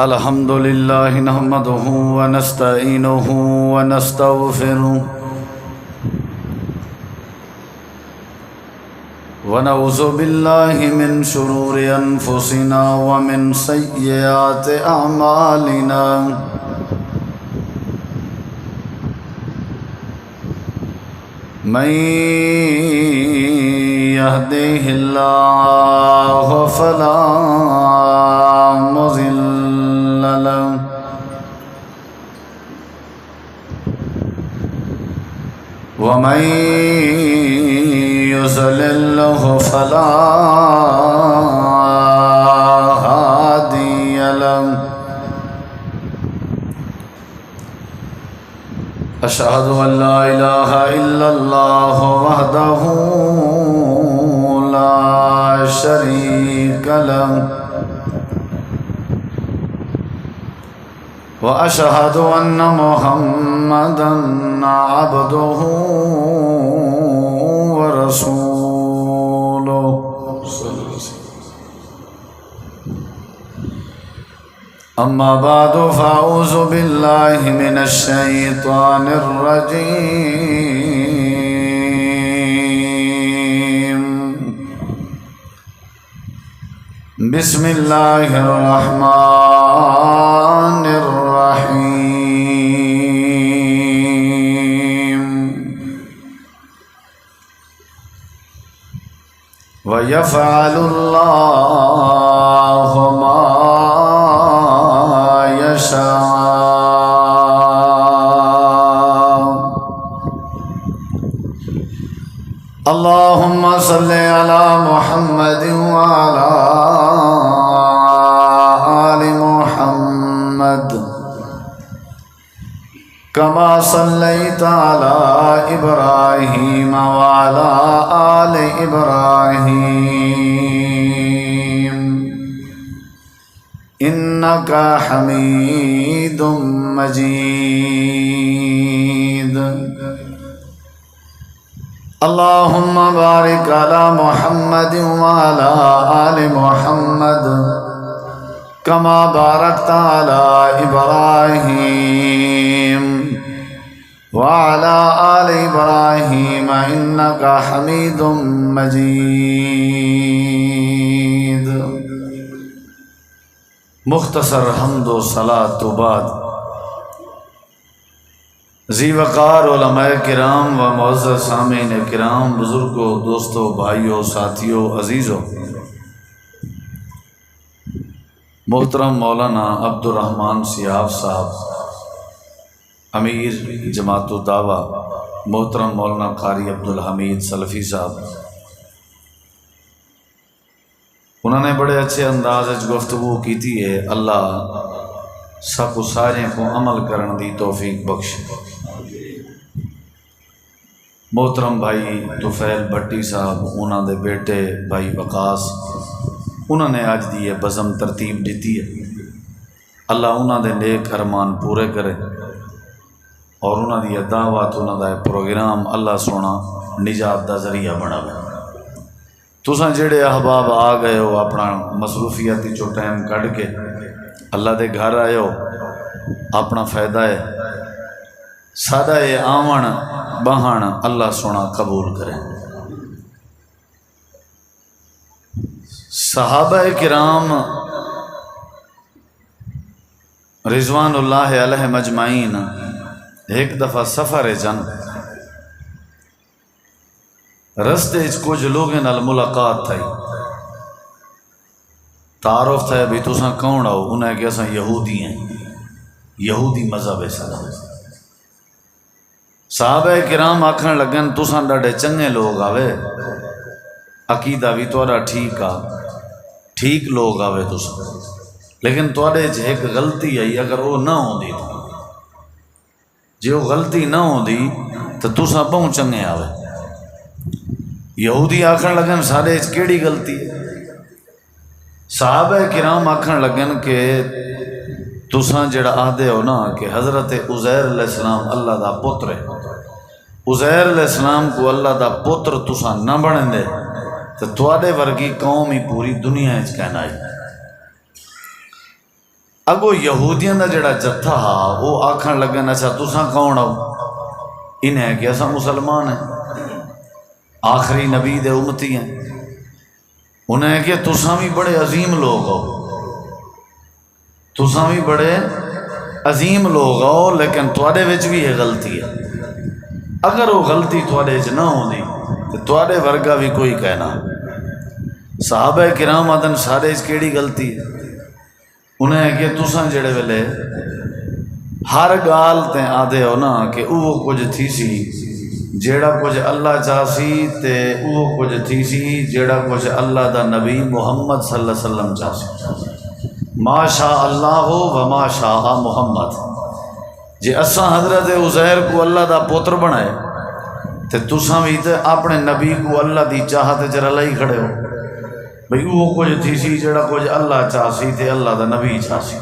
الحمد لله نحمده ونستعينه ونستغفره ونعوذ بالله من شرور أنفسنا ومن سيئات أعمالنا من يهده الله فلا مضل له ومن يضلل فلا هادي له أشهد أن لا إله إلا الله وحده لا شريك له وأشهد أن محمدًا عبده ورسوله أما بعد فأعوذ بالله من الشيطان الرجيم بسم الله الرحمن الرحيم ويفعل الله ما اللهم صل على محمد وعلى آل محمد كما صليت على إبراهيم وعلى آل إبراهيم إنك حميد مجيد اللهم بارك على محمد وعلى آل محمد كما باركت على إبراهيم وعلى آل إبراهيم إنك حميد مجيد. مختصر حمد و صلاۃ و بعد ذی وقار علماء کرام و معزز سامعین کرام، بزرگوں، دوستوں، بھائیوں، ساتھیوں، عزیزوں، محترم مولانا عبدالرحمن سیاف صاحب امیر جماعت الدعوہ، محترم مولانا قاری عبدالحمید سلفی صاحب، انہوں نے بڑے اچھے انداز گفتگو کیتی ہے. اللہ سب سارے کو عمل کرن دی توفیق بخش. محترم بھائی طفیل بھٹی صاحب، انہوں دے بیٹے بھائی وقاص، انہوں نے آج دی بزم ترتیب دیتی ہے. اللہ انہوں دے نیک ارمان پورے کرے اور انہوں دی دعوت، انہوں دا پروگرام اللہ سونا نجات دا ذریعہ بنا. تساں جڑے احباب آ گئے ہو اپنا مصروفیتی چو ٹائم کڈ کے اللہ دے گھر آئے ہو، اپنا فائدہ ہے سادہ یہ آون بہن اللہ سونا قبول کرے. صحابہ کرام رضوان اللہ علیہ مجمعین ایک دفعہ سفر جن رستے کچھ لوگوں نال ملاقات تھی، تعارف تھا بھی تساں کون آؤ؟ انہیں کہ اساں یہودی ہیں، یہودی مذہب ہے سارا. صحابہ کرام آکھن لگن تساں ڈاڈے چنگے لوگ آوے، عقیدہ بھی تہاڈا ٹھیک آ، ٹھیک لوگ آوے تساں، لیکن تہاڈے ایک غلطی آئی. اگر وہ نہ ہوندی جے وہ غلطی نہ ہوندی تو تساں بہت چنگے آوے. یہودی آکھن لگن سارے کیڑی غلطی ہے؟ صحابہ کرام آکھن لگن کہ تساں جڑا آدھے ہو نا کہ حضرت عزیر علیہ السلام اللہ دا پتر ہے، عزیر علیہ السلام کو اللہ دا پتر تساں نہ بنیں دے تو تواڈے ورگی قوم ہی پوری دنیا وچ کہنا ہے. اگو یہودیاں دا جڑا جتھا وہ آکھن لگن اچھا تساں کون ہو؟ انہیں کہ اساں مسلمان ہیں، آخری نبی دے امتی ہیں۔ انہیں کہ تساں بھی بڑے عظیم لوگ ہو، تساں بھی بڑے عظیم لوگ ہو، لیکن تواڈے وچ بھی یہ غلطی ہے۔ اگر وہ غلطی تواڈے وچ نہ ہوندی تو تواڈے ورگا بھی کوئی کہنا۔ صحابہ کرام آدن سارے وچ کیڑی غلطی ہے؟ انہیں کہ تساں جڑے ویلے ہر گال تے آدھے ہو نا کہ وہ کچھ تھی سی جیڑا کچھ اللہ چاہسی، تے وہ کچھ تھی سی جیڑا کچھ اللہ دا نبی محمد صلی اللہ علیہ وسلم چاہسی۔ ما شاء اللہ و ما شاء محمد۔ جے اساں حضرت عزیر کو اللہ دا پوتر بنائے تے تساں بھی تے اپنے نبی کو اللہ دی چاہت چ رلائی کھڑے ہو بھئی وہ کچھ تھی سی جیڑا کچھ اللہ چاہسی تے اللہ دا نبی چاہسی۔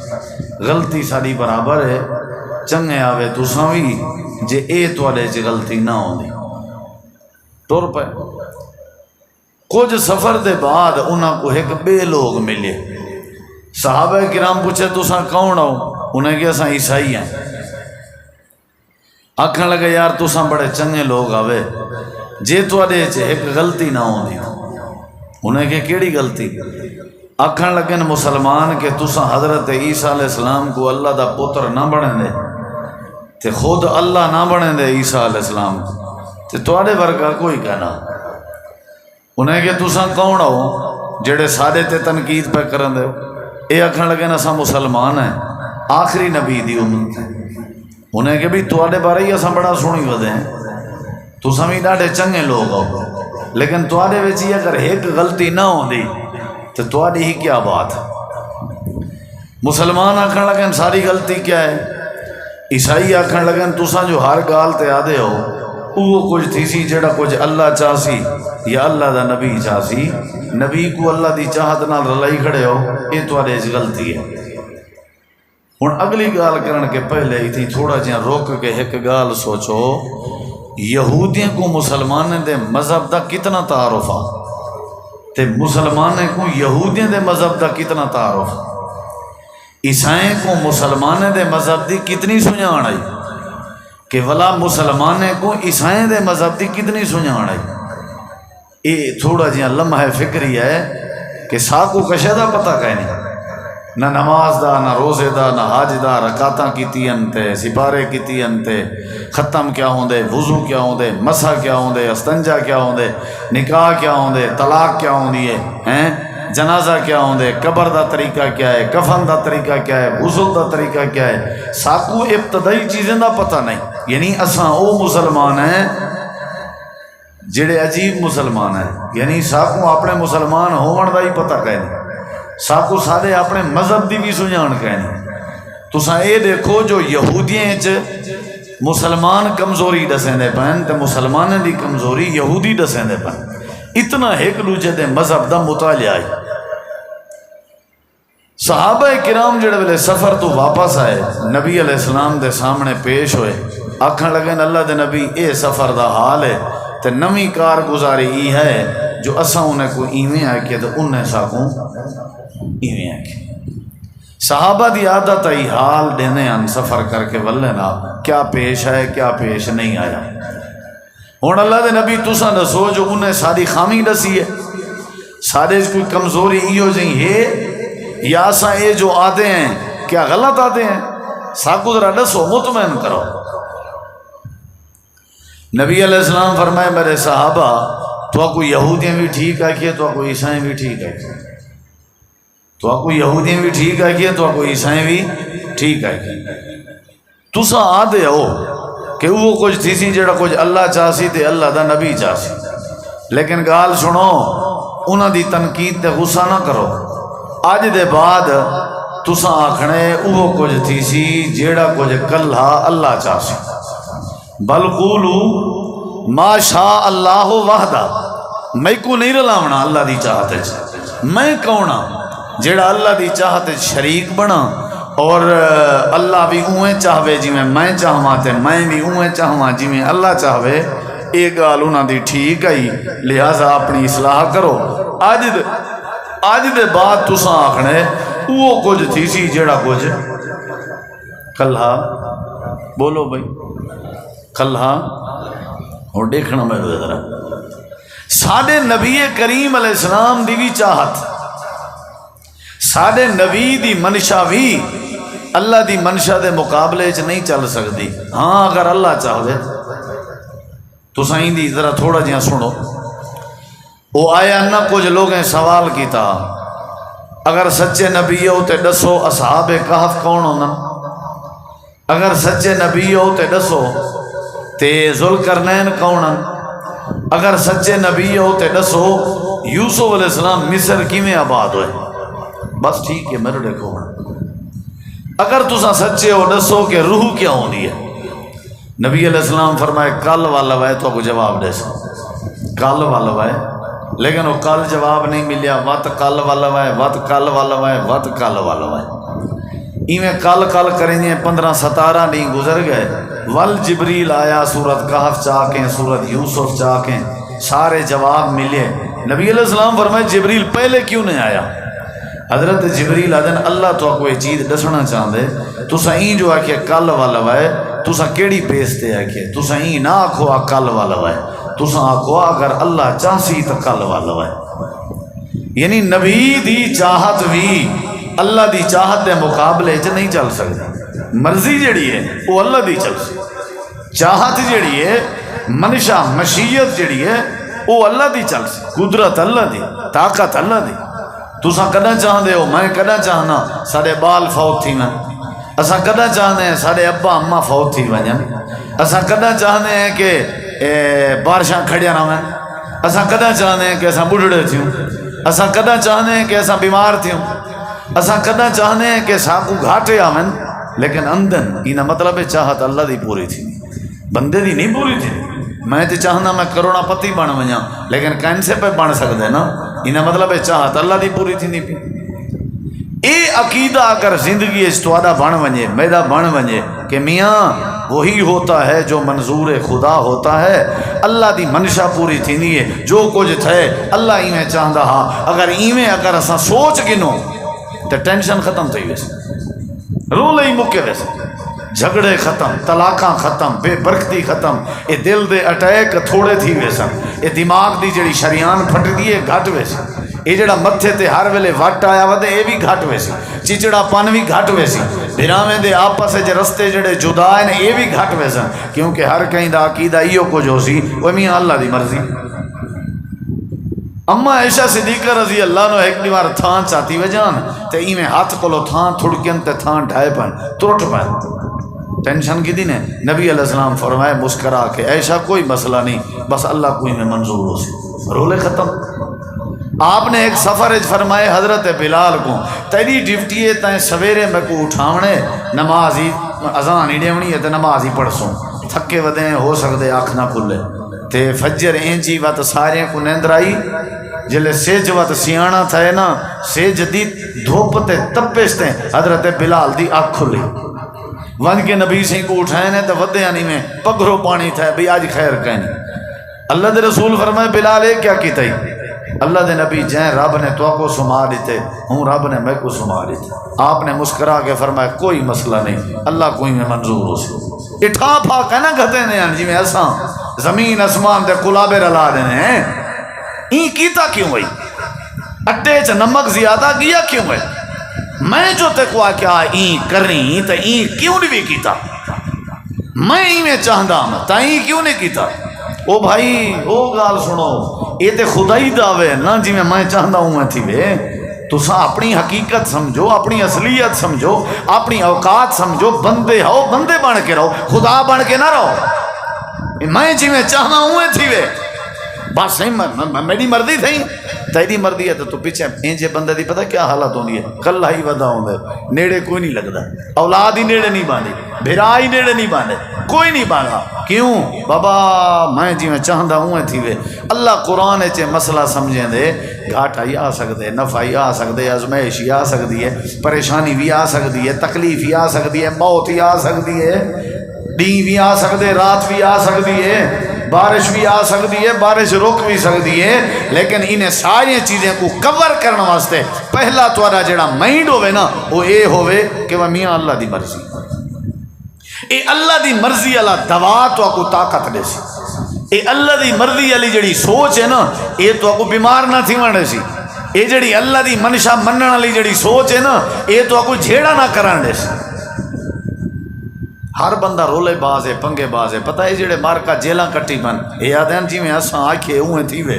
غلطی ساری برابر ہے، چنگے آوے تساں بھی جے اے تواڈے چ غلطی نہ ہوندی۔ ٹر پے کچھ سفر دے بعد انہاں کو ایک بے لوگ ملے۔ صحابہ کرام پوچھے تساں کون ہو؟ انہیں کہ اساں عیسائی ہیں۔ آکھن لگے یار تساں بڑے چنگے لوگ آوے جے تواڈے چ ایک غلطی نہ ہوندی۔ انہیں کہ کیڑی غلطی؟ آکھن لگن مسلمان کہ تساں حضرت عیسیٰ علیہ السلام کو اللہ دا پتر نہ بنیں دے تے خود اللہ نہ بنیں دے عیسیٰ علیہ السلام تے تواڈے ورگا کوئی کہنا۔ انہیں کہ تساں کون ہو جڑے سارے تے تنقید پہ کرن دے؟ اے آکھن لگے اساں مسلمان ہیں، آخری نبی دی امت ہے۔ انہیں کہ بھی تواڈے بارے ہی اساں بڑا سنی ودے ہیں، تساں بھی ڈاڈے چنگے لوگ ہو، لیکن تواڈے وچ اگر ایک غلطی نہ ہوندی تو تواڈی ہی کیا بات ہے؟ مسلمان آکھن لگن ساری غلطی کیا ہے؟ عیسائی آکھن لگن تساں جو ہر گال تے آدھے ہو وہ کچھ تھی سی جڑا کچھ اللہ چاہسی یا اللہ دا نبی چاہسی، نبی کو اللہ دی چاہت نال رلائی کھڑے ہو، یہ تواڈے وچ غلطی ہے۔ ہن اگلی گال کرن کے پہلے اتنی تھوڑا جہا روک کے ایک گال سوچو، یہودیاں کو مسلمانوں دے مذہب دا کتنا تعارف آ تے مسلمانوں کو یہودیاں دے مذہب دا کتنا تعارف، عیسائیں کو مسلمانوں دے مذہب دی کتنی سنجھان آئی کہ ولا مسلمانوں کو عیسائیں دے مذہب دی کتنی سنجھان آئی۔ یہ تھوڑا جہا لمحہ فکری ہے کہ ساکو کشے دا پتہ کہیں نہیں، نہ نماز دا، نہ روزے دا، نہ حج دا، رکعتاں کیتی انتے، سپارے کیتی انتے، ختم کیا ہوندے، وضو کیا ہوندے، مسح کیا ہوندے، استنجا کیا ہوندے، نکاح کیا ہوندے، طلاق کیا ہوندی ہے، جنازہ کیا ہوندے، قبر دا طریقہ کیا ہے، کفن دا طریقہ کیا ہے، غسل دا طریقہ کیا ہے، ساکو ابتدائی چیزیں دا پتہ نہیں۔ یعنی اساں او مسلمان ہیں جڑے عجیب مسلمان ہیں، یعنی ساکو اپنے مسلمان ہون دا ہی پتہ کہنے، ساکو سارے اپنے مذہب دی بھی سنجھان کہنے۔ تساں اے دیکھو جو یہودیاں چ مسلمان کمزوری دسیں دے پین تے مسلمانوں دی کمزوری یہودی دسیں دے پین، اتنا ایک دوجے دے مذہب دا مطالعہ ہے۔ صحابہ کرام جڑے ویلے سفر تو واپس آئے، نبی علیہ السلام دے سامنے پیش ہوئے، آکھن لگے اللہ دے نبی اے سفر دا حال ہے تے نمی کارگزاری ای ہے جو اساں انہیں کو ایویں آکے تے انہیں ساکوں ایویں آکے۔ صحابہ دی عادت ای حال دینے ان سفر کر کے ولے نا کیا پیش ہے کیا پیش نہیں آیا۔ ہن اللہ دے نبی تساں دسو جو انہیں ساری خامی دسی ہے، سارے کوئی کمزوری ایو جہی ہے یا اساں اے جو آدھے ہیں کیا غلط آدھے ہیں؟ ساکو ذرا دسو، مطمئن کرو۔ نبی علیہ السلام فرمائے میرے صحابہ تو کو یہودیاں بھی ٹھیک آکھیے، تو کو عیسائیں بھی ٹھیک آکھیے، تو کو یہودیاں بھی ٹھیک آکھیے، تو کو عیسائیں بھی ٹھیک آکھیے۔ تساں آدھے ہو کہ وہ کچھ تھی سی جڑا کچھ اللہ چاہسی تے اللہ دا نبی چاہسی، لیکن گال سنو انہاں دی تنقید تے غصہ نہ کرو۔ اج دے بعد تساں آکھنے وہ کچھ تھی سی جیڑا کچھ کلھا اللہ چاہسی، بل قولو ما شاء اللہ وحدہ، میں کو نہیں رلاونا اللہ دی چاہت ہے، میں کونا جیڑا اللہ دی چاہت شریک بنا اور اللہ بھی اویں چاہوے جی میں چاہواں تے میں بھی اویں چاہواں جی میں اللہ چاہوے، اے گال انہاں دی ٹھیک آئی، لہذا اپنی اصلاح کرو۔ آج دے بعد تساں آکھنے وہ کچھ تھی سی جڑا کچھ کلھا بولو بھائی کلھا اور دیکھنا میں ذرا ساڈے نبی کریم علیہ السلام دی بھی چاہت ساڈے نبی دی منشا بھی اللہ دی منشا دے مقابلے چ نہیں چل سکتی. ہاں اگر اللہ چاہے تو سائیں دی ذرا تھوڑا جہاں سنو. وہ آیا نہ کچھ لوگیں سوال کیتا اگر سچے نبی ہو تے دسو اصحاب کہف کون ہونا؟ اگر سچے نبی ہو تے دسو تے ذوالقرنین کون ہیں؟ اگر سچے نبی ہو تے دسو یوسف علیہ السلام مصر کیویں آباد ہوئے؟ بس ٹھیک ہے میرے دیکھو. اگر تسا سچے ہو دسو کہ روح کیا ہوندی ہے؟ نبی علیہ السلام فرمائے کل والا وائے تو کو جواب دے سا کل والا وائے، لیکن وہ کل جواب نہیں ملیا. وت کل والا وائے وت کل والا وائے وت کل والا وائے ایویں کل کل کریں 15-17 دن گزر گئے. ول جبریل آیا سورت کہف چاہ کے سورت یوسف چاہ کے سارے جواب ملے. نبی علیہ السلام فرمائے جبریل پہلے کیوں نہیں آیا؟ حضرت جبریل آدن اللہ تو کوئی چیز دسنا چاہتے تسا این جو آکھے کل والا وائے تسا کیڑی پیستے آکھے تسا این نہ آکھو کل والا وائے تسا آکھو اگر اللہ چاہسی تو کل والا وائے. یعنی نبی دی چاہت بھی اللہ دی چاہت دے مقابلے چ نہیں چل سکتی. مرضی جڑی ہے وہ اللہ دی چل سکتی، چاہت جڑی ہے منشا مشیت جڑی ہے وہ اللہ دی چل سکتی، قدرت اللہ دی، طاقت اللہ دی. تسا کداں چاہتے ہو میں کداں چاہنا سارے بال فوت تھی میں، اساں کداں چاہتے ہیں سارے ابا اما فوت تھی ونجن، اساں کداں چاہتے ہیں کہ بارشاں کھڑیا نہ ون، اساں کداں چاہتے ہیں کہ اساں بڑھڑے تھیوں، اساں کداں چاہتے ہیں کہ اساں بیمار تھیوں، اساں کداں چاہتے ہیں کہ ساکو گھاٹے آون. لیکن اندن اینا مطلب چاہت اللہ دی پوری تھی بندے دی نہیں پوری تھی. میں تو چاہنا میں کروڑا پتی بن ونجا لیکن کینسے پہ بن سکتے نا انہیں مطلب چاہت اللہ دی پوری تھی نہیں پی. اے عقیدہ اگر زندگی استوادہ بن ونجے میرا بن ونجے کہ میاں وہی ہوتا ہے جو منظور خدا ہوتا ہے، اللہ دی منشا پوری تھی نہیں ہے جو کچھ تھے اللہ ایویں چاہتا ہاں. اگر ایویں اگر اساں سوچ گنو تو ٹینشن ختم تھی ویسے رولے ہی مکے ویسے جھگڑے ختم طلاقاں ختم بے برکتی ختم. یہ دل دے اٹیک تھوڑے تھی ویسن، یہ دماغ دی جڑی شریان پھٹ دی ہے گھٹ ویسی، یہ جڑا متھے تے ہر ویلے وٹ آیا ودے یہ بھی گھٹ ویسی، چچڑا پن بھی گھٹ ویسی، بھراویں دے آپس وچ رستے جڑے جدا ہیں یہ بھی گھٹ ویسن. کیونکہ ہر کہیں دا عقیدہ ایو کچھ ہو سی وہ میاں اللہ دی مرضی. اما عائشہ صدیقہ رضی اللہ عنہ ایک بار تھان چاہتی وجان تے ایویں ہاتھ کولو تھان تھڑکن تے تھان ڈھائے پن ترٹ پن. ٹینشن کی دی نے نبی علیہ السلام فرمائے مسکرا کے ایسا کوئی مسئلہ نہیں بس اللہ کوئی میں منظور ہو سی رولے ختم. آپ نے ایک سفر فرمائے حضرت بلال کو تیری ڈیوٹی ہے تائیں سویرے میں کو اٹھاونے نماز ہی اذان ہی ڈیونی ہے تے نماز ہی پڑھسوں تھکے ودیں ہو سکتے آنکھ نہ کھلے تے فجر اینجی وقت سارے کو نیندر آئی جلے سیج وقت سیانا تھا نا سیج دی دھوپ تے تپش تے حضرت بلال دی آنکھ کھلی ون کے نبی سے کو اٹھائے نے تو ودے آنی میں پگھرو پانی تھا بھی آج خیر کہنی. اللہ دے رسول فرمائے بلال کیا کی تھی؟ اللہ دے نبی جائیں رب نے تو کو سما دیتے ہوں رب نے میں کو سما دیتے. آپ نے مسکرا کے فرمایا کوئی مسئلہ نہیں اللہ کوئی میں منظور ہو سی. اٹھا پھا کہنا گھتے نے جی میں ایسا زمین اسمان دے کلابے رلا دینے ہیں این کیتا کیوں ہوئی اٹے چ نمک زیادہ گیا کیوں ہے میں جو تے کو کیا این کریں تو این کیوں نہیں بھی کیتا میں این میں چاہتا ہوں تائیں کیوں نہیں کیتا. او بھائی او گال سنو یہ تے خدائی دعوے نا جی میں چاہتا ہوں میں تھی وے تسا اپنی حقیقت سمجھو اپنی اصلیت سمجھو اپنی اوقات سمجھو بندے ہو بندے بن کے رہو خدا بن کے نہ رہو. میں جی میں چاہتا ہوں میں تھی وے بس میری مرضی تھی تیری مرضی ہے تو پیچھے انجے بندے دی پتہ کیا حالت ہونی ہے کلہ ہی ودا ہوندے نیڑے کوئی نہیں لگدا اولاد ہی نیڑے نہیں باندھی بھرا ہی نیڑے نہیں باندھے کوئی نہیں باندھا. کیوں بابا میں جی میں چاہتا ہوں تھی وے. اللہ قرآن چ مسئلہ سمجھیں دے گھاٹا ہی آ سکتے نفع ہی آ سکتے آزمائش ہی آ سکتی ہے پریشانی بھی آ سکتی ہے تکلیف ہی آ سکتی ہے موت ہی آ سکتی ہے دن بھی آ سکتے رات بھی آ سکتی ہے بارش بھی آ سکتی ہے، بارش رک بھی سکتی ہے، لیکن انہیں ساری چیزیں کو کور کرنے واسطے پہلا تھوڑا جڑا مائنڈ ہوئے نا وہ یہ ہوئے کہ وہ میاں اللہ دی مرضی، اے اللہ دی مرضی اللہ دوا تو کو طاقت دے سی، اے اللہ دی مرضی والی جڑی سوچ ہے نا یہ تو کو بیمار نہ تھی وڑے سی، اے جڑی اللہ دی منشا منن والی جڑی سوچ ہے نا یہ تو کو جھیڑا نہ کران دے سی۔ ہر بندہ رولے باز ہے، پنگے باز ہے، پتہ ہے جڑے مار کا جیلاں کٹی بن یہ آدھے جی میں اساں آکھے اوہیں تھی وے،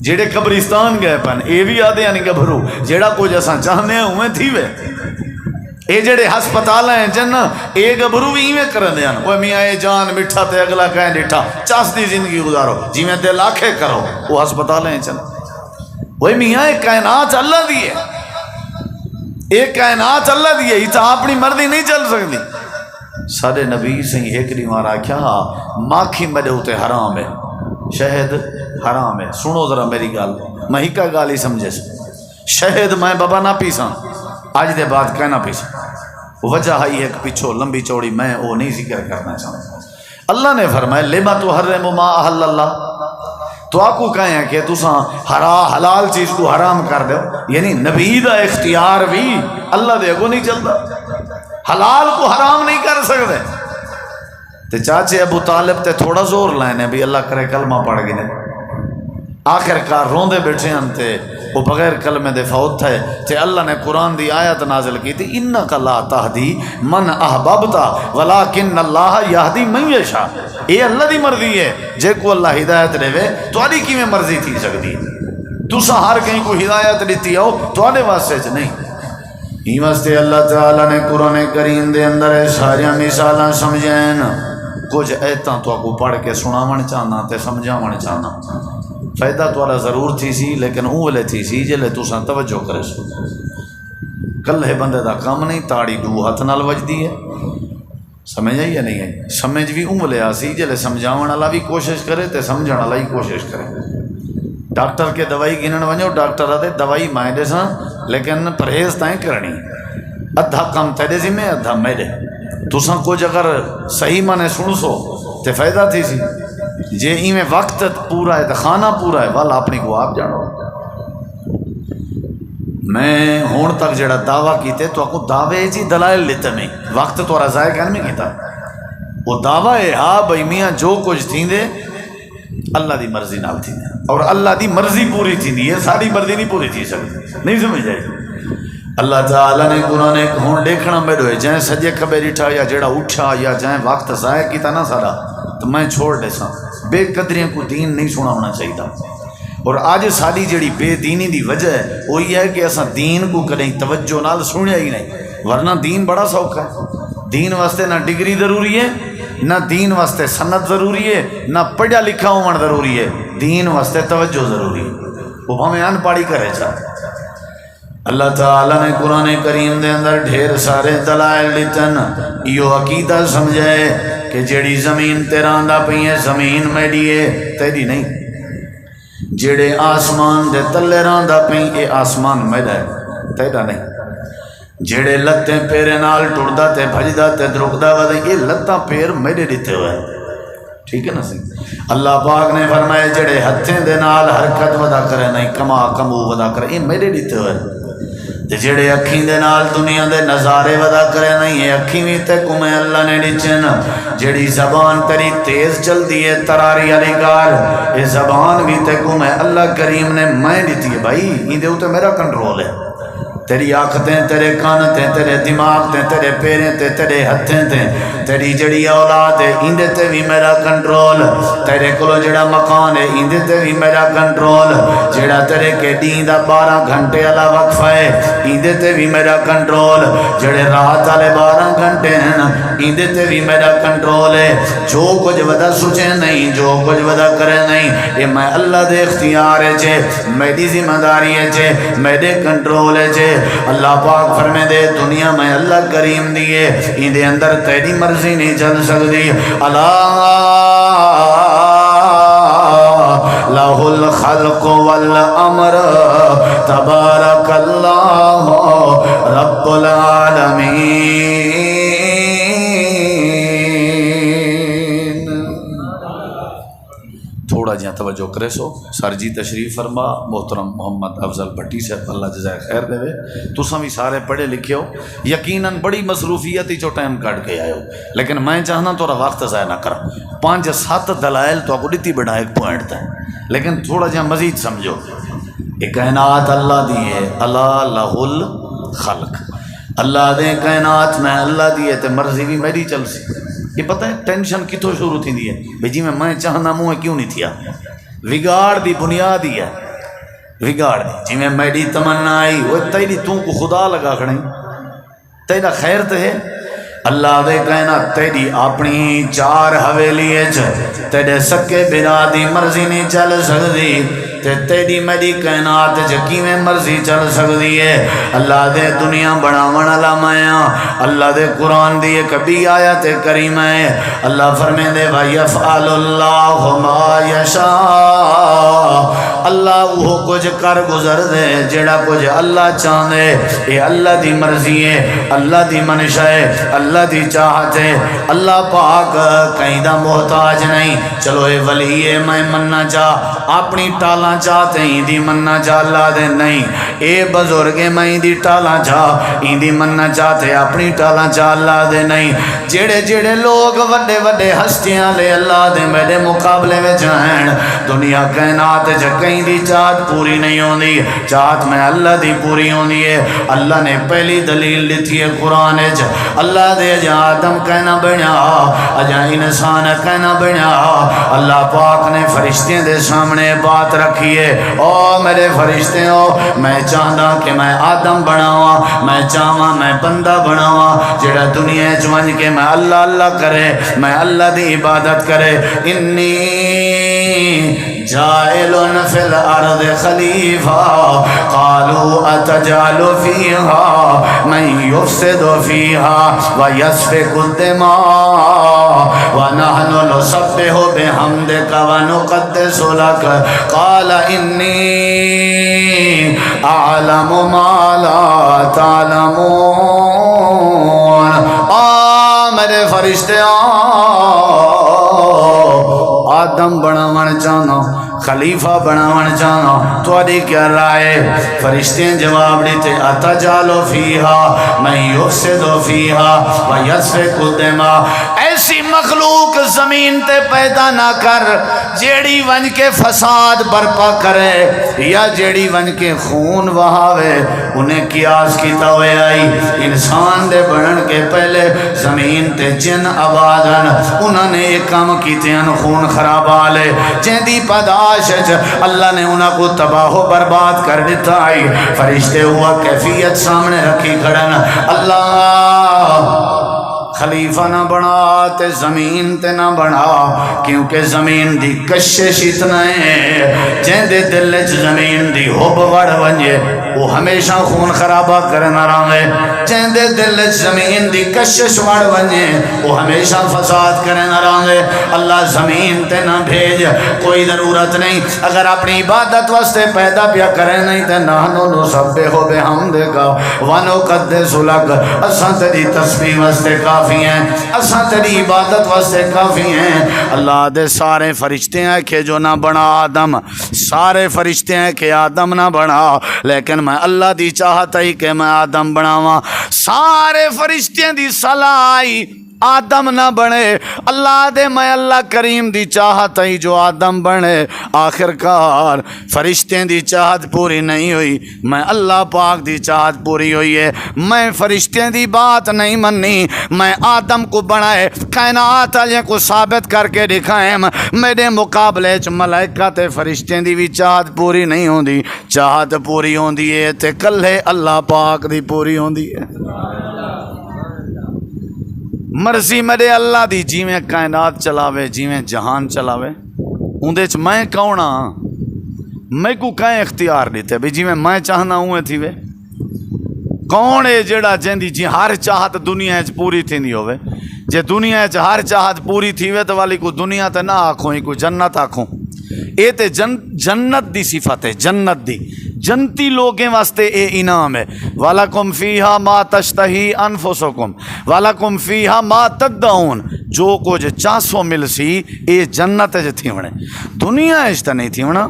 جڑے قبرستان گئے پن یہ بھی آدھے نہیں گبھرو جڑا کچھ اساں چاہنے ہیں اوہیں تھی وے، اے جڑے ہسپتال ہیں جن اے گبھرو بھی ایویں کرن دے وہ میاں اے جان مٹھا تے اگلا کہیں ڈٹھا چاس دی زندگی گزارو جی میں دل آکھے کرو، وہ ہسپتال ہیں چن وہ میاں اے کائنات اللہ دی ہے، ایک کائنات اللہ دی ہے، یہ تو اپنی مرضی نہیں چل سکتی۔ سارے نبی سے ایک دیوار کیا ماکھی میرے ہوتے حرام ہے، شہد حرام ہے، سنو ذرا میری گال میں ہی کا گال ہی سمجھے شہد میں بابا نہ پیساں آج دے بعد کہنا پیساں، وجہ ہے ایک پیچھو لمبی چوڑی میں وہ نہیں ذکر کرنا چاہتا۔ اللہ نے فرمایا لما تحرم ما احل اللہ، تو آپ کو کہیں ہیں کہ تساں حلال چیز کو حرام کر دو، یعنی نبی دا اختیار بھی اللہ دے کو نہیں چلتا، حلال کو حرام نہیں کر سکتے۔ تے چاچے ابو طالب تے تھوڑا زور لینے بھی اللہ کرے کلمہ پڑھ گئے، آخر کار روندے بیٹھے انتے وہ بغیر کلمے دے فوت تھے تے اللہ نے قرآن دی آیت نازل کی تھی انک لا تہدی من احببتا ولکن اللہ یہدی من یشاء، یہ اللہ دی مرضی ہے، جے کو اللہ ہدایت دے وے تہاڈی کیویں مرضی تھی سکتی، تساں ہر کہیں کو ہدایت دیتی ہو تہاڈے واسطے چ نہیں۔ ہی واسطے اللہ تعالیٰ نے قرآن کریم دے اندر ساری مثالاں سمجھائیں، کچھ ایتاں تو کو پڑھ کے سناون چاہنا تے سمجھاون چاہنا، فائدہ تھوڑا ضرور تھی سی لیکن اونلے تھی سی جلے تساں توجہ کرے سو، کلے بندے دا کام نہیں، تاڑی دو ہاتھ نال وجدی ہے، سمجھ آئی یا نہیں ہے، سمجھ بھی اونلے آسی جلے سمجھاون والا بھی کوشش کرے تے سمجھن والا ہی کوشش کرے۔ ڈاکٹر کے دوائی گنن ونجو ڈاکٹر آتے دوائی میں دے ساں لیکن پرہیز تائیں کرنی، ادھا کم تیرے ذمہ ادھا میرے، تساں کچھ اگر صحیح مانے سن سو تے فائدہ تھی سی، جے ایویں وقت پورا ہے تو کھانا پورا ہے والا اپنی کو آپ جانو۔ میں ہون تک جڑا دعویٰ کیتے تو آپ کو دعوے جی دلائل لیتے میں وقت تو رضائے کہنے میں کیتا، وہ دعویٰ ہے ہاں بھائی میاں جو کچھ تھی دے اللہ دی مرضی نال تھی دے، اور اللہ دی مرضی پوری تھی دی ہے، ساری مرضی نہیں پوری تھی سکتی، نہیں سمجھ جائے۔ اللہ تعالیٰ نے قرآن ایک ہون دیکھنا میرے ہوئے جائیں سجے کھبے ڈٹھا یا جڑا اٹھا یا جائیں وقت ضائع کیتا نا سارا تو میں چھوڑ دے ساں، بے قدریاں کو دین نہیں سنا ہونا چاہیے تھا، اور آج ساری جڑی بے دینی دی وجہ ہے وہی ہے کہ اساں دین کو کدیں توجہ نال سنیا ہی نہیں، ورنہ دین بڑا سوکھا ہے، دین واسطے نہ ڈگری ضروری ہے، نہ دین واسطے سند ضروری ہے، نہ پڑھا لکھا ہون ضروری ہے، دین واسطے توجہ ضروری ہے، وہ ہمیں ان پاڑی کرے چاہتے۔ اللہ تعالیٰ نے قرآن کریم دے اندر ڈھیر سارے دلائل دیتن، یہ عقیدہ سمجھے کہ جڑی زمین تیراندہ پئی ہے زمین میری ہے تیری نہیں، جڑے آسمان دے تلے راندہ پئی اے آسمان میرا ہے تیرا نہیں، جڑے لتیں پیرے نال ٹردہ تے بھجدہ تے درکدہ ودے یہ لتاں پیر میرے دیتے ہوئے، ٹھیک ہے نا سی۔ اللہ پاک نے فرمایا جڑے ہتھیں دے نال حرکت ودا کرے نہیں کما کمو ودا کرے یہ میرے دیتے ہوئے، جڑے اکھیں دے نال دنیا دے نظارے ودا کرے نہیں ہے اکھیں بھی تے کمیں اللہ نے ڈچن، جڑی زبان تیری تیز چل دی ہے تراری علی گار یہ زبان بھی تے کمیں اللہ کریم نے میں دیتی ہے، بھائی یہ دے ہوتے میرا کنٹرول ہے، تیری آنکھیں تیرے کانتیں تیرے دماغ تے تیرے پیریں تے تیرے ہتھیں تے تیری جڑی اولاد ہے اندے تے بھی میرا کنٹرول، تیرے کلو جڑا مکان ہے اندے تے بھی میرا کنٹرول، جڑا تیرے کے دین دا 12 گھنٹے والا وقفہ ہے اندے تے بھی میرا کنٹرول، جڑے رات والے 12 گھنٹے ہیں اندے تے بھی میرا کنٹرول ہے، جو کچھ ودا سوچے نہیں جو کچھ ودا کرے نہیں یہ میں اللہ دے اختیار ہے جے میری ذمہ داری ہے جے میرے کنٹرول ہے جے۔ اللہ پاک فرمے دے دنیا میں اللہ کریم دیے ان دے اندر تیری مرضی نہیں چل سکتی، اللہ لہ الخلق والامر تبارک اللہ رب العالمین۔ توجہ کرے سو سر جی تشریف فرما محترم محمد افضل بھٹی سے اللہ جزائے خیر دے تساں بھی سارے پڑھے لکھے ہو یقیناً بڑی مصروفیت ہی چو ٹائم کٹ کے آئے ہو لیکن میں چاہنا تھوڑا وقت ضائع نہ کرا 5-7 دلائل تو آپ دیتی بڑا ایک پوائنٹ تھا لیکن تھوڑا جہاں مزید سمجھو یہ کائنات اللہ دی ہے اللہ لہ الخلق اللہ دے کائنات میں اللہ دی ہے تے مرضی بھی میری چل سی یہ پتہ ہے ٹینشن کتوں شروع تھی دی ہے بھئی جی میں چاہنا منہ کیوں نہیں تھیا وگاڑ دی بنیاد ہی ہے وگاڑ دی جی میں میری تمنا آئی وہ تیری تو کو خدا لگا کھڑیں تیرا خیر تے ہے اللہ دے کائنات تیری اپنی 4 حویلی تیرے سکے بنا دی مرضی نہیں چل سکتی تیری میری کائنات جکی میں مرضی چل سکتی ہے اللہ دے دنیا بناون والا میں اللہ دے قرآن دی کبھی آیت کریم ہے اللہ فرمے دے وَيَفْعَلُ اللَّهُ مَا يَشَاءُ اللہ وہ کچھ کر گزر دے جڑا کچھ اللہ چاہے یہ اللہ دی مرضی ہے اللہ دی منشا ہے اللہ دی چاہت ہے اللہ پاک کہیں دا محتاج نہیں چلو اے ولی ہے میں مننا چاہ اپنی ٹالاں چاہتے ہیں دی مننا چاہ اللہ دے نہیں اے بزرگ میں دی ٹالاں چاہ دی مننا چاہتے اپنی ٹالاں چاہ اللہ دے نہیں جڑے جڑے لوگ وڈے وڈے ہستیاں لے اللہ دے میرے مقابلے میں جائیں دنیا کائنات کہیں دی چاہت پوری نہیں ہوندی چاہت میں اللہ دی پوری ہوندی ہے اللہ نے پہلی دلیل دیتی ہے قرآن اللہ دے جا آدم کہنا بنیا اجا انسان کہنا بنیا اللہ پاک نے فرشتے دے سامنے بات رکھی ہے او میرے فرشتے ہو میں چاہتا کہ میں آدم بناواں میں چاہواں میں بندہ بناواں جڑا دنیا چونج کے میں اللہ اللہ کرے میں اللہ دی عبادت کرے انی جائل فی الارض خلیفہ قالوا اتجعل فیہا من یفسد فیہا ویسفک الدماء ونحن نسبح بحمدک ونقدس لک قال انی اعلم ما لا تعلمون میرے فرشتے آدم بناون چاہنا خلیفہ بناون چاہنا توڑی کیا رائے فرشتے جواب دیتے اتجالو فیہا من یفسدو فیہا ویسفک الدماء ایسی مخلوق زمین تے پیدا نہ کر جیڑی ون کے فساد برپا کرے یا جیڑی ون کے خون وہاوے انہیں قیاس کیتا ہوئے آئی انسان دے بنن کے پہلے زمین تے جن آبادن انہوں نے ایک کام کیتے ہیں خون خراب آلے جیدی پداش اللہ نے انہوں کو تباہ و برباد کر دیتا آئی فرشتے ہوا کیفیت سامنے رکھی کھڑن اللہ خلیفہ نہ بنا تے زمین تے نہ بنا کیونکہ زمین دی کشش اتنا ہے جن دے دل چ زمین دی حب وڑ ونجے وہ ہمیشہ خون خرابہ کرنا رہے جن دے دل چ زمین دی کشش وڑ ونجے وہ ہمیشہ فساد کرنا رہے اللہ زمین تے نہ بھیج کوئی ضرورت نہیں اگر اپنی عبادت واسطے پیدا پیا کرے نہیں تے نحنو نسبح بحمدک ونقدس لک اساں تیری تسبیح واسطے کافی ہیں اساں تیری عبادت واسطے کافی ہیں اللہ دے سارے فرشتے ہیں کہ جو نہ بنا آدم سارے فرشتے ہیں کہ آدم نہ بنا لیکن میں اللہ دی چاہتا ہی کہ میں آدم بناواں سارے فرشتے دی صلاح آئی آدم نہ بنے اللہ دے میں اللہ کریم دی چاہت ہی جو آدم بنے آخرکار فرشتیں دی چاہت پوری نہیں ہوئی میں اللہ پاک دی چاہت پوری ہوئی ہے میں فرشتیں دی بات نہیں منی میں آدم کو بنائے کائنات علیہ کو ثابت کر کے دکھائیں میرے مقابلے چ ملائکہ تے فرشتیں دی بھی چاہت پوری نہیں ہوندی چاہت پوری ہوندی ہے تے کلے اللہ پاک دی پوری ہوندی ہے مرضی میرے اللہ دی جیویں کائنات چلاوے جیویں جہان چلاوے اندے چ میں کون ہاں میں کو کہیں اختیار دیتے بھی جیویں میں چاہنا ہوں تھی وے کون ہے جڑا جیندی جی ہر چاہت دنیا چ پوری تھیندی ہوے جے دنیا چ ہر چاہت پوری تھی وے تو والی کو دنیا تے نہ آکھوں کو جنت آکھوں اے تے جنت دی صفت ہے جنت دی جنتی لوگیں واسطے اے انعام ہے وَلَكُمْ فِيهَا مَا تَشْتَهِي أَنفُسُكُمْ وَلَكُمْ فِيهَا مَا تَدَّعُونَ جو کچھ 400 مل سی یہ جنت تھی ونے، دنیا تو نہیں تھی ونا۔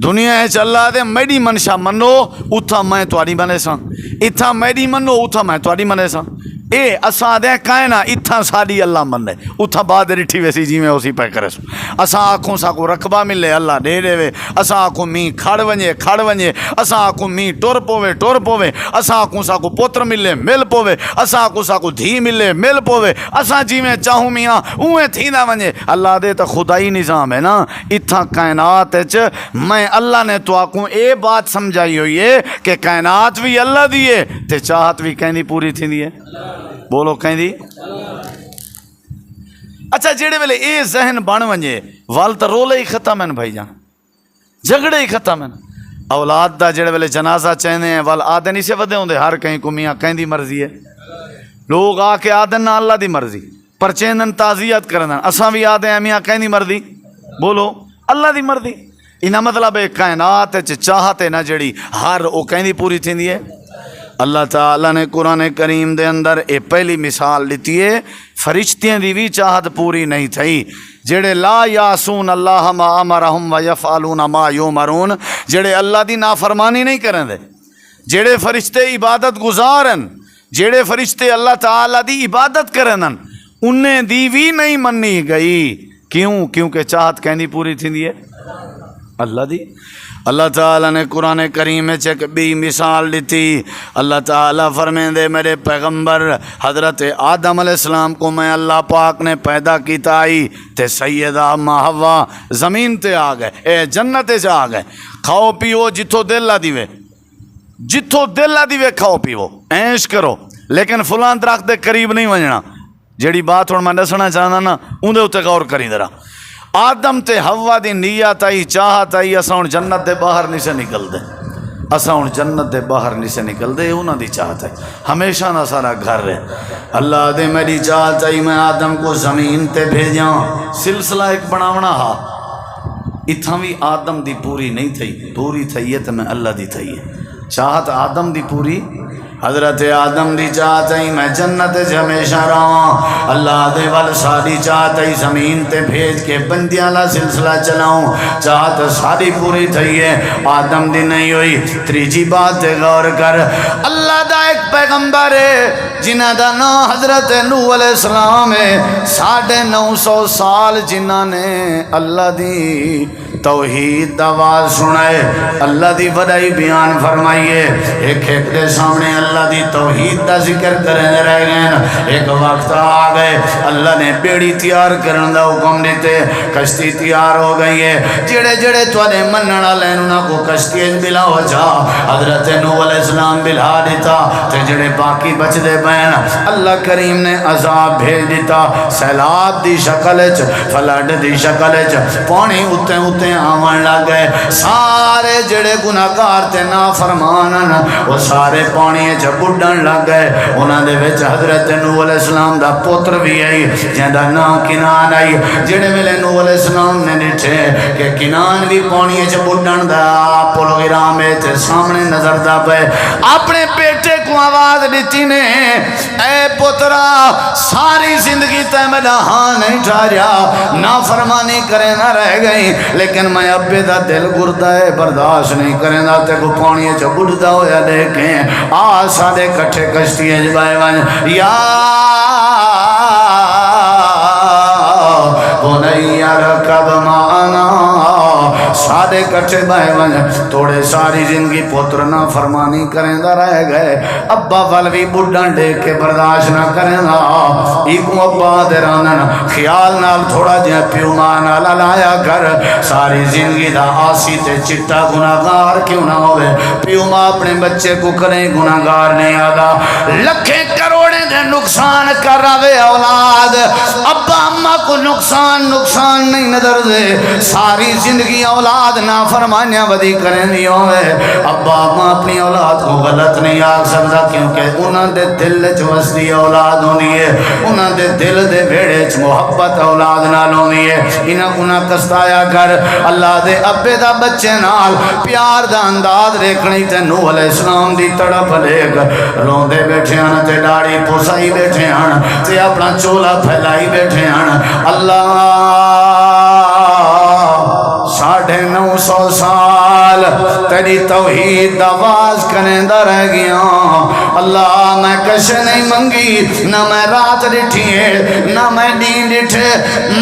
دنیا اللہ دے میری منشا منو اتھا میں تاری بنے سا، اتھا میری منو اتھا میں تاری بنے سا۔ اے اساں دے کائنا اتھا ساری اللہ منے، اتھا بعد رٹھی ویسی جی میں اسی پہ کرے سو۔ اساں آنکھوں سا کو رقبہ ملے اللہ دے دے وے، اساں آنکھوں می کھڑ ونجے، اساں آنکھوں می ٹور پوے، اساں آنکھوں سا کو پوتر ملے مل پوے، اساں آنکھوں سا کو دھی ملے مل پوے، اساں جی میں چاہوں میاں اوے تھی نہ ونجے۔ اللہ دے تو خدائی نظام ہے نا اتھا کائنات میں اللہ نے تو آنکھوں اے بات سمجھائی ہوئی ہے کہ کائنات بھی اللہ دیئے تے چاہت بھی کہیں دی پوری تھی دیئے، بولو کہیں دی۔ اچھا جیڑے ویلے اے ذہن بن ونجے وال تا رولے ہی ختم ہیں بھائی جان، جھگڑے ہی ختم ہیں۔ اولاد دا جیڑے ویلے جنازہ چاہنے ہیں وال آدھے نہیں سے ودے ہوں دے، ہر کہیں کو میاں کہیں دی مرضی ہے، لوگ آ کے آدھے نہ اللہ دی مرضی پر چینن تعزیت کرنا، اساں بھی آدھے ہیں میاں کہیں دی مرضی، بولو اللہ دی مرضی۔ انہا مطلب ہے کائنات چاہتے نہ جڑی ہر او کہیں دی پوری تھی دی ہے۔ اللہ تعالیٰ نے قرآن کریم دے اندر اے پہلی مثال لیتی ہے، فرشتیاں دی بھی چاہت پوری نہیں تھی، جڑے لا یاسون اللہ ما امرہم ویفعلون ما یؤمرون، جڑے اللہ دی نافرمانی نہیں کریں دے، جڑے فرشتے عبادت گزارن، جڑے فرشتے اللہ تعالیٰ دی عبادت کرن، انہیں دی بھی نہیں منی گئی، کیوں؟ کیونکہ چاہت کہیں دی پوری تھی دی ہے اللہ دی۔ اللہ تعالیٰ نے قرآن کریم میں ایک بھی مثال دیتی، اللہ تعالیٰ فرمائیں دے میرے پیغمبر حضرت آدم علیہ السلام کو میں اللہ پاک نے پیدا کیتا آئی تے سیدہ حوا زمین تے آ گئے، اے جنت سے آ گئے، کھاؤ پیو جتھو دل لا دیوے، جتھو دل لا دیوے کھاؤ پیو عیش کرو، لیکن فلان درخت دے قریب نہیں ونجنا۔ جیڑی بات ہوں میں دسنا چاہنا نا اندے اتے غور کری ذرا۔ آدم تے حوا دی نیت آئی چاہت آئی اساں ہن جنت دے باہر نہیں سے نکل دے، اساں ہن جنت دے باہر نہیں سے نکل دے، انہاں دی چاہت ہے ہمیشہ نہ سارا گھر رہے۔ اللہ دے میری چاہت آئی میں آدم کو زمین تے بھیجاں، سلسلہ ایک بناونا ہا، اتھاں بھی آدم دی پوری نہیں تھی، پوری تھی ہے تو میں اللہ دی تھی ہے۔ چاہت آدم دی پوری، حضرت آدم دی چاہت ہے میں جنت ہمیشہ رہاں، اللہ دے وال ساری چاہت ہے زمین تے بھیج کے بندیاں لا سلسلہ چلاؤں، چاہت ساری پوری تھی ہے آدم دی نہیں ہوئی۔ تریجی بات غور کر، اللہ دا ایک پیغمبر ہے جنہ دا نام حضرت نوح علیہ السلام ہے، 950 سال جنہ نے اللہ دی توحید دا آواز سنائے، اللہ دی وڈائی بیان فرمائیے، ایک ایک دے سامنے اللہ دی توحید دا ذکر کرنے رہ گئے۔ ایک وقت آ گئے اللہ نے بیڑی تیار کرنے دا حکم دیتے، کشتی تیار ہو گئی ہے، جڑے جڑے توانے مننا لیننا کو کشتی بلا ہو جا، حضرت نوح علیہ السلام بلا دیتا، تے جڑے باقی بچ دے بین اللہ کریم نے عذاب بھیج دیتا، سیلاب دی شکلچ، فلڈ دی شکلچ، پانی اتے اتے آمن لگ گئے، سارے جڑے گناہگار تے نافرمانن وہ سارے پانی جب بڑھن لگ گئے۔ انہاں دے وچ حضرت نوح علیہ السلام دا پوتر بھی آئی جہاں نام کنان آئی، جڑے ویلے نوح علیہ السلام نے ڈٹھے کہ کنان بھی پانی جب بڑھن دا پروگرام تے سامنے نظر دا پے، اپنے بیٹے کو آواز دیتی نے، اے پترا ساری زندگی تے میرا ہاں نہیں ٹھہریا، نافرمانی کرے نہ رہ گئی، لیکن میں ابے دا دل گردہ ہے برداشت نہیں کریں دا تے کو پانی چا بڑھدا ہویا دیکھیں، آ سارے کٹھے کشتی ہے جبائے ون یا بنی رکب معنا، سارے کٹھے بائے ون توڑے ساری زندگی پتر نہ فرمانی کریں دا رہ گئے، ابا والوی بڑھن دیکھ کے برداشت نہ کریں دا، ایکو ابا درانن خیال نال تھوڑا جہاں پیو مانا لایا کر، ساری زندگی دا آسی تے چٹا گناہگار کیوں نہ ہوئے، پیو ماں اپنے بچے کو کریں گناہگار نہیں آگا، لکھیں کروڑے دے نقصان کر رہے اولاد، ابا اماں کو نقصان نہیں نظر دے، ساری زندگی اولاد نافرمانیاں ودی کریں نہیں ہوئے، ابا اماں اپنی اولاد کو غلط نہیں آگ سکتا، کیونکہ انہاں دے دل وسدی اولاد ہونی ہے، انہاں دے دل دے بیڑے محبت اولاد نال ہونی ہے، انہاں گناہ کستایا کر، اللہ دے ابے دا بچے نال پیار دا انداز ریکھنی تے نوح علیہ السلام دی تڑپ لے کر روندے بیٹھے آنا تے ڈاڑی گسائی بیٹھے ہیں تے اپنا چولا پھیلائی بیٹھے ہیں اللہ 950 سال تیری توحید آواز کریں دا رہ گیا اللہ میں کش نہیں منگی نہ میں رات ڈٹھی ہے نہ میں دین ڈٹھے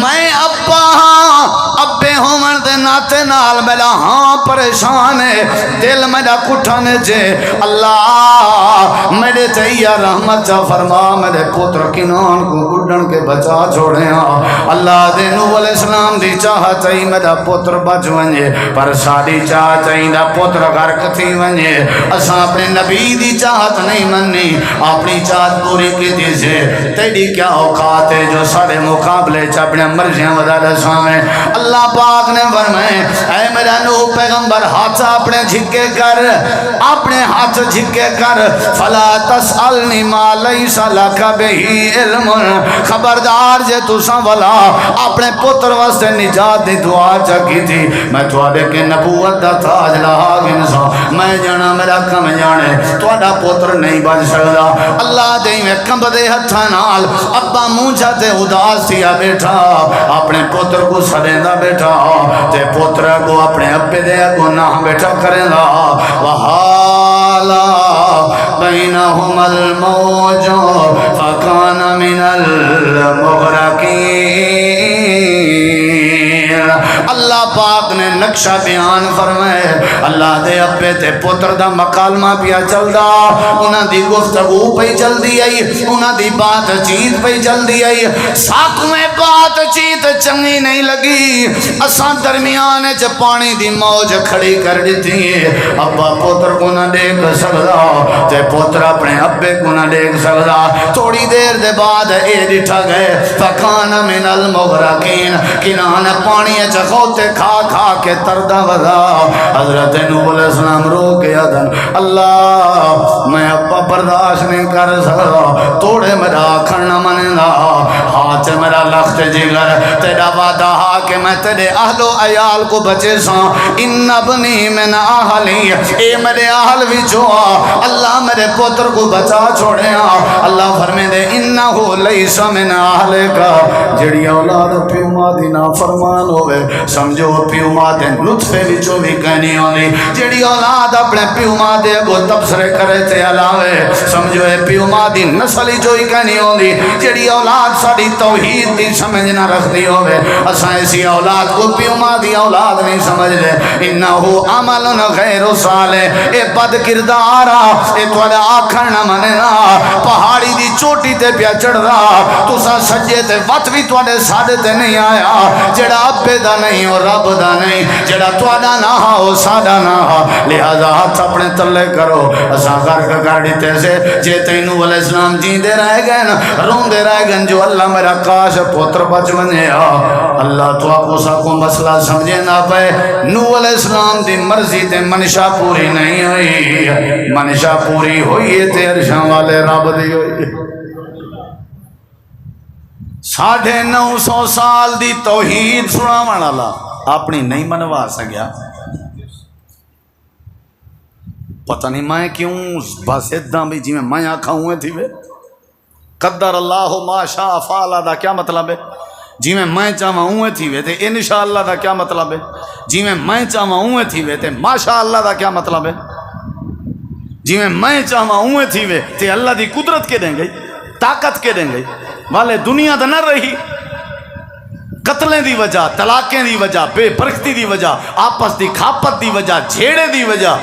میں ابا ہاں ابے ہومن دے ناتے نال میرا ہاں پریشان ہے دل میرا کٹھانے جے اللہ میرے تیہ رحمت چا فرما میرے پتر کنان کو گڈن کے بچا چھوڑے ہاں اللہ دے نوح علیہ السلام دی چاہت ہی میرا پتر بچ ونجے پر ساڑی چاہت ہی دا پتر غرق تھی ونجے اساں اپنے نبی دی چاہت نہیں مننی اپنی چاہت پوری کی دی سے تیری کیا اوقات ہے جو سارے مقابلے چاپنے مرضیاں ودا رساں میں اللہ پاک نے فرمائے اے میرا نوح پیغمبر ہاتھ اپنے جھکے کر اپنے ہاتھ جھکے کر فلا تسألنی ما لیس لک بہی علم خبردار جے تو سنولا اپنے پتر واسطے نجات دی دعا چکی تھی میں تھوڑے کے نبوت دا تاج لہا گنسا میں جانا میرا کم جانے تھوڑا پتر نہیں بچ سکتا اللہ دے میں کم دے ہتھا نال ابا مونجھا تے اداس تھیا بیٹھا اپنے پتر کو سڑیندہ بیٹھا تے پتر کو اپنے ابے دے گناہ بیٹھا کریں گا وحالا بینہم الموج فکان من المغرقین اللہ پاک نے نقشہ بیان فرمائے اللہ دے ابے تے پتر دا مکالمہ پیا چل دا انہاں دی گفتگو پہ چل دی آئی انہاں دی بات چیت پہ چل دی آئی ساکھ میں بات چیت چنگی نہیں لگی اساں درمیانے چ پانی دی موج کھڑی کر دیتی ہے ابا پتر کو نہ دیکھ سکدا تے پتر اپنے ابے کو نہ دیکھ سکدا تھوڑی دیر دے بعد اے ڈٹھا گئے فکان من المغرقین کنان پانی چ خوتے کھا کھا کے تردہ ودا حضرت نوح علیہ السلام رو کے ادن اللہ میں ابا برداشت نہیں کر سکتا توڑے میرا کھڑنا مننا ہاتھ میرا لخت جگر تیرا وعدہ کہ میں تیرے اہل و عیال کو بچے ساں ان ابنی من اہلی اے میرے اہل بھی چھوا اللہ میرے پتر کو بچا چھوڑے اللہ فرمے دے انہو لیس من اہلے کا جڑی اولاد پیو ماں دی نافرمان ہوئے سمجھو پیو ماں دے لطفے وچوں بھی کہنی ہوندی جڑی اولاد اپنے پیو ماں دے کو تبصرے کرے تے علاوے سمجھو اے پیو ماں دی نسل جو ہی کہنی ہوندی جڑی اولاد ساری توحید دی سمجھ نہ رکھدی ہوے اساں ایسی اولاد کو پیو ماں دی اولاد نہیں سمجھ دے انہو عمل غیر صالح اے بد کردار اے تواڈا آکھن نہ مننا پہاڑی دی چوٹی تے پیا چڑھدا تساں سجے تے وت بھی تواڈے ساڈے تے نہیں آیا جڑا ابے دا نہیں اور رب دا نہیں جڑا تواڈا نہ ہو ساڈا نہ ہو لہذا ہاتھ اپنے تلے کرو اساں غرق کر دیتے سے جے تینو علیہ السلام جیندے رہ گئے نا روندے رہ گئے جو اللہ میرا کاش پتر بچ بنے اللہ تو آپ اسا کو مسئلہ سمجھے نہ پائے نوح علیہ السلام دی مرضی تے منشا پوری نہیں ہوئی منشا پوری ہوئی ہے تے عرشاں والے رب دی ہوئی 950 سال دی توحید سناون والا اپنی نہیں منوا سکیا پتہ نہیں میں کیوں بس ادھا بھی جی میں آکھا ہوئے تھی وے قدر اللہ ما شاء فعل دا کیا مطلب ہے جی میں چاہواں ہوئے تھی وے تے انشاءاللہ دا کیا مطلب ہے جی میں چاہواں ہوئے تھی وے تے ماشاءاللہ دا کیا مطلب ہے جی میں چاہواں ہوئے تھی وے تے اللہ دی قدرت کے دیں گئی طاقت کے دیں گئی والے دنیا دا نہ رہی قتلیں دی وجہ طلاقیں دی وجہ بے برکتی دی وجہ آپس دی کھاپت دی وجہ جھیڑے دی وجہ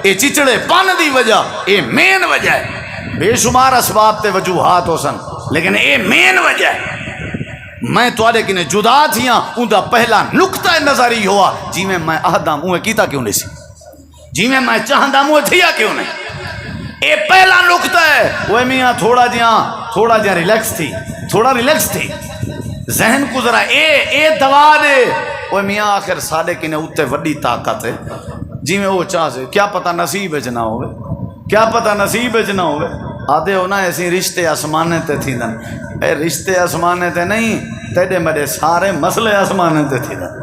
اے چچڑے پان دی وجہ اے مین وجہ ہے بے شمار اسباب تے وجوہات ہو سن لیکن اے مین وجہ ہے میں توڑے کنے جدا تھیاں ان دا پہلا نکتہ نظری ہوا جی میں اہدام اوہ کیتا کیوں نہیں سی جی میں چاہندام اوہ تھیا کیوں نہیں اے پہلا نکتہ ہے وہ میاں تھوڑا جہاں ریلیکس تھی ذہن کو ذرا اے دوا دے وہ میاں آخر ساڑے کنے اتے وڈی طاقت ہے جی میں وہ چاہ سے کیا پتہ نصیب اچ نہ ہوئے کیا پتہ نصیب اچ نہ ہوئے آدھے ہونا ایسی رشتے آسمانے تے تھی دن اے رشتے آسمانے تے نہیں تیڑے میرے سارے مسئلے آسمانے تے تھی دن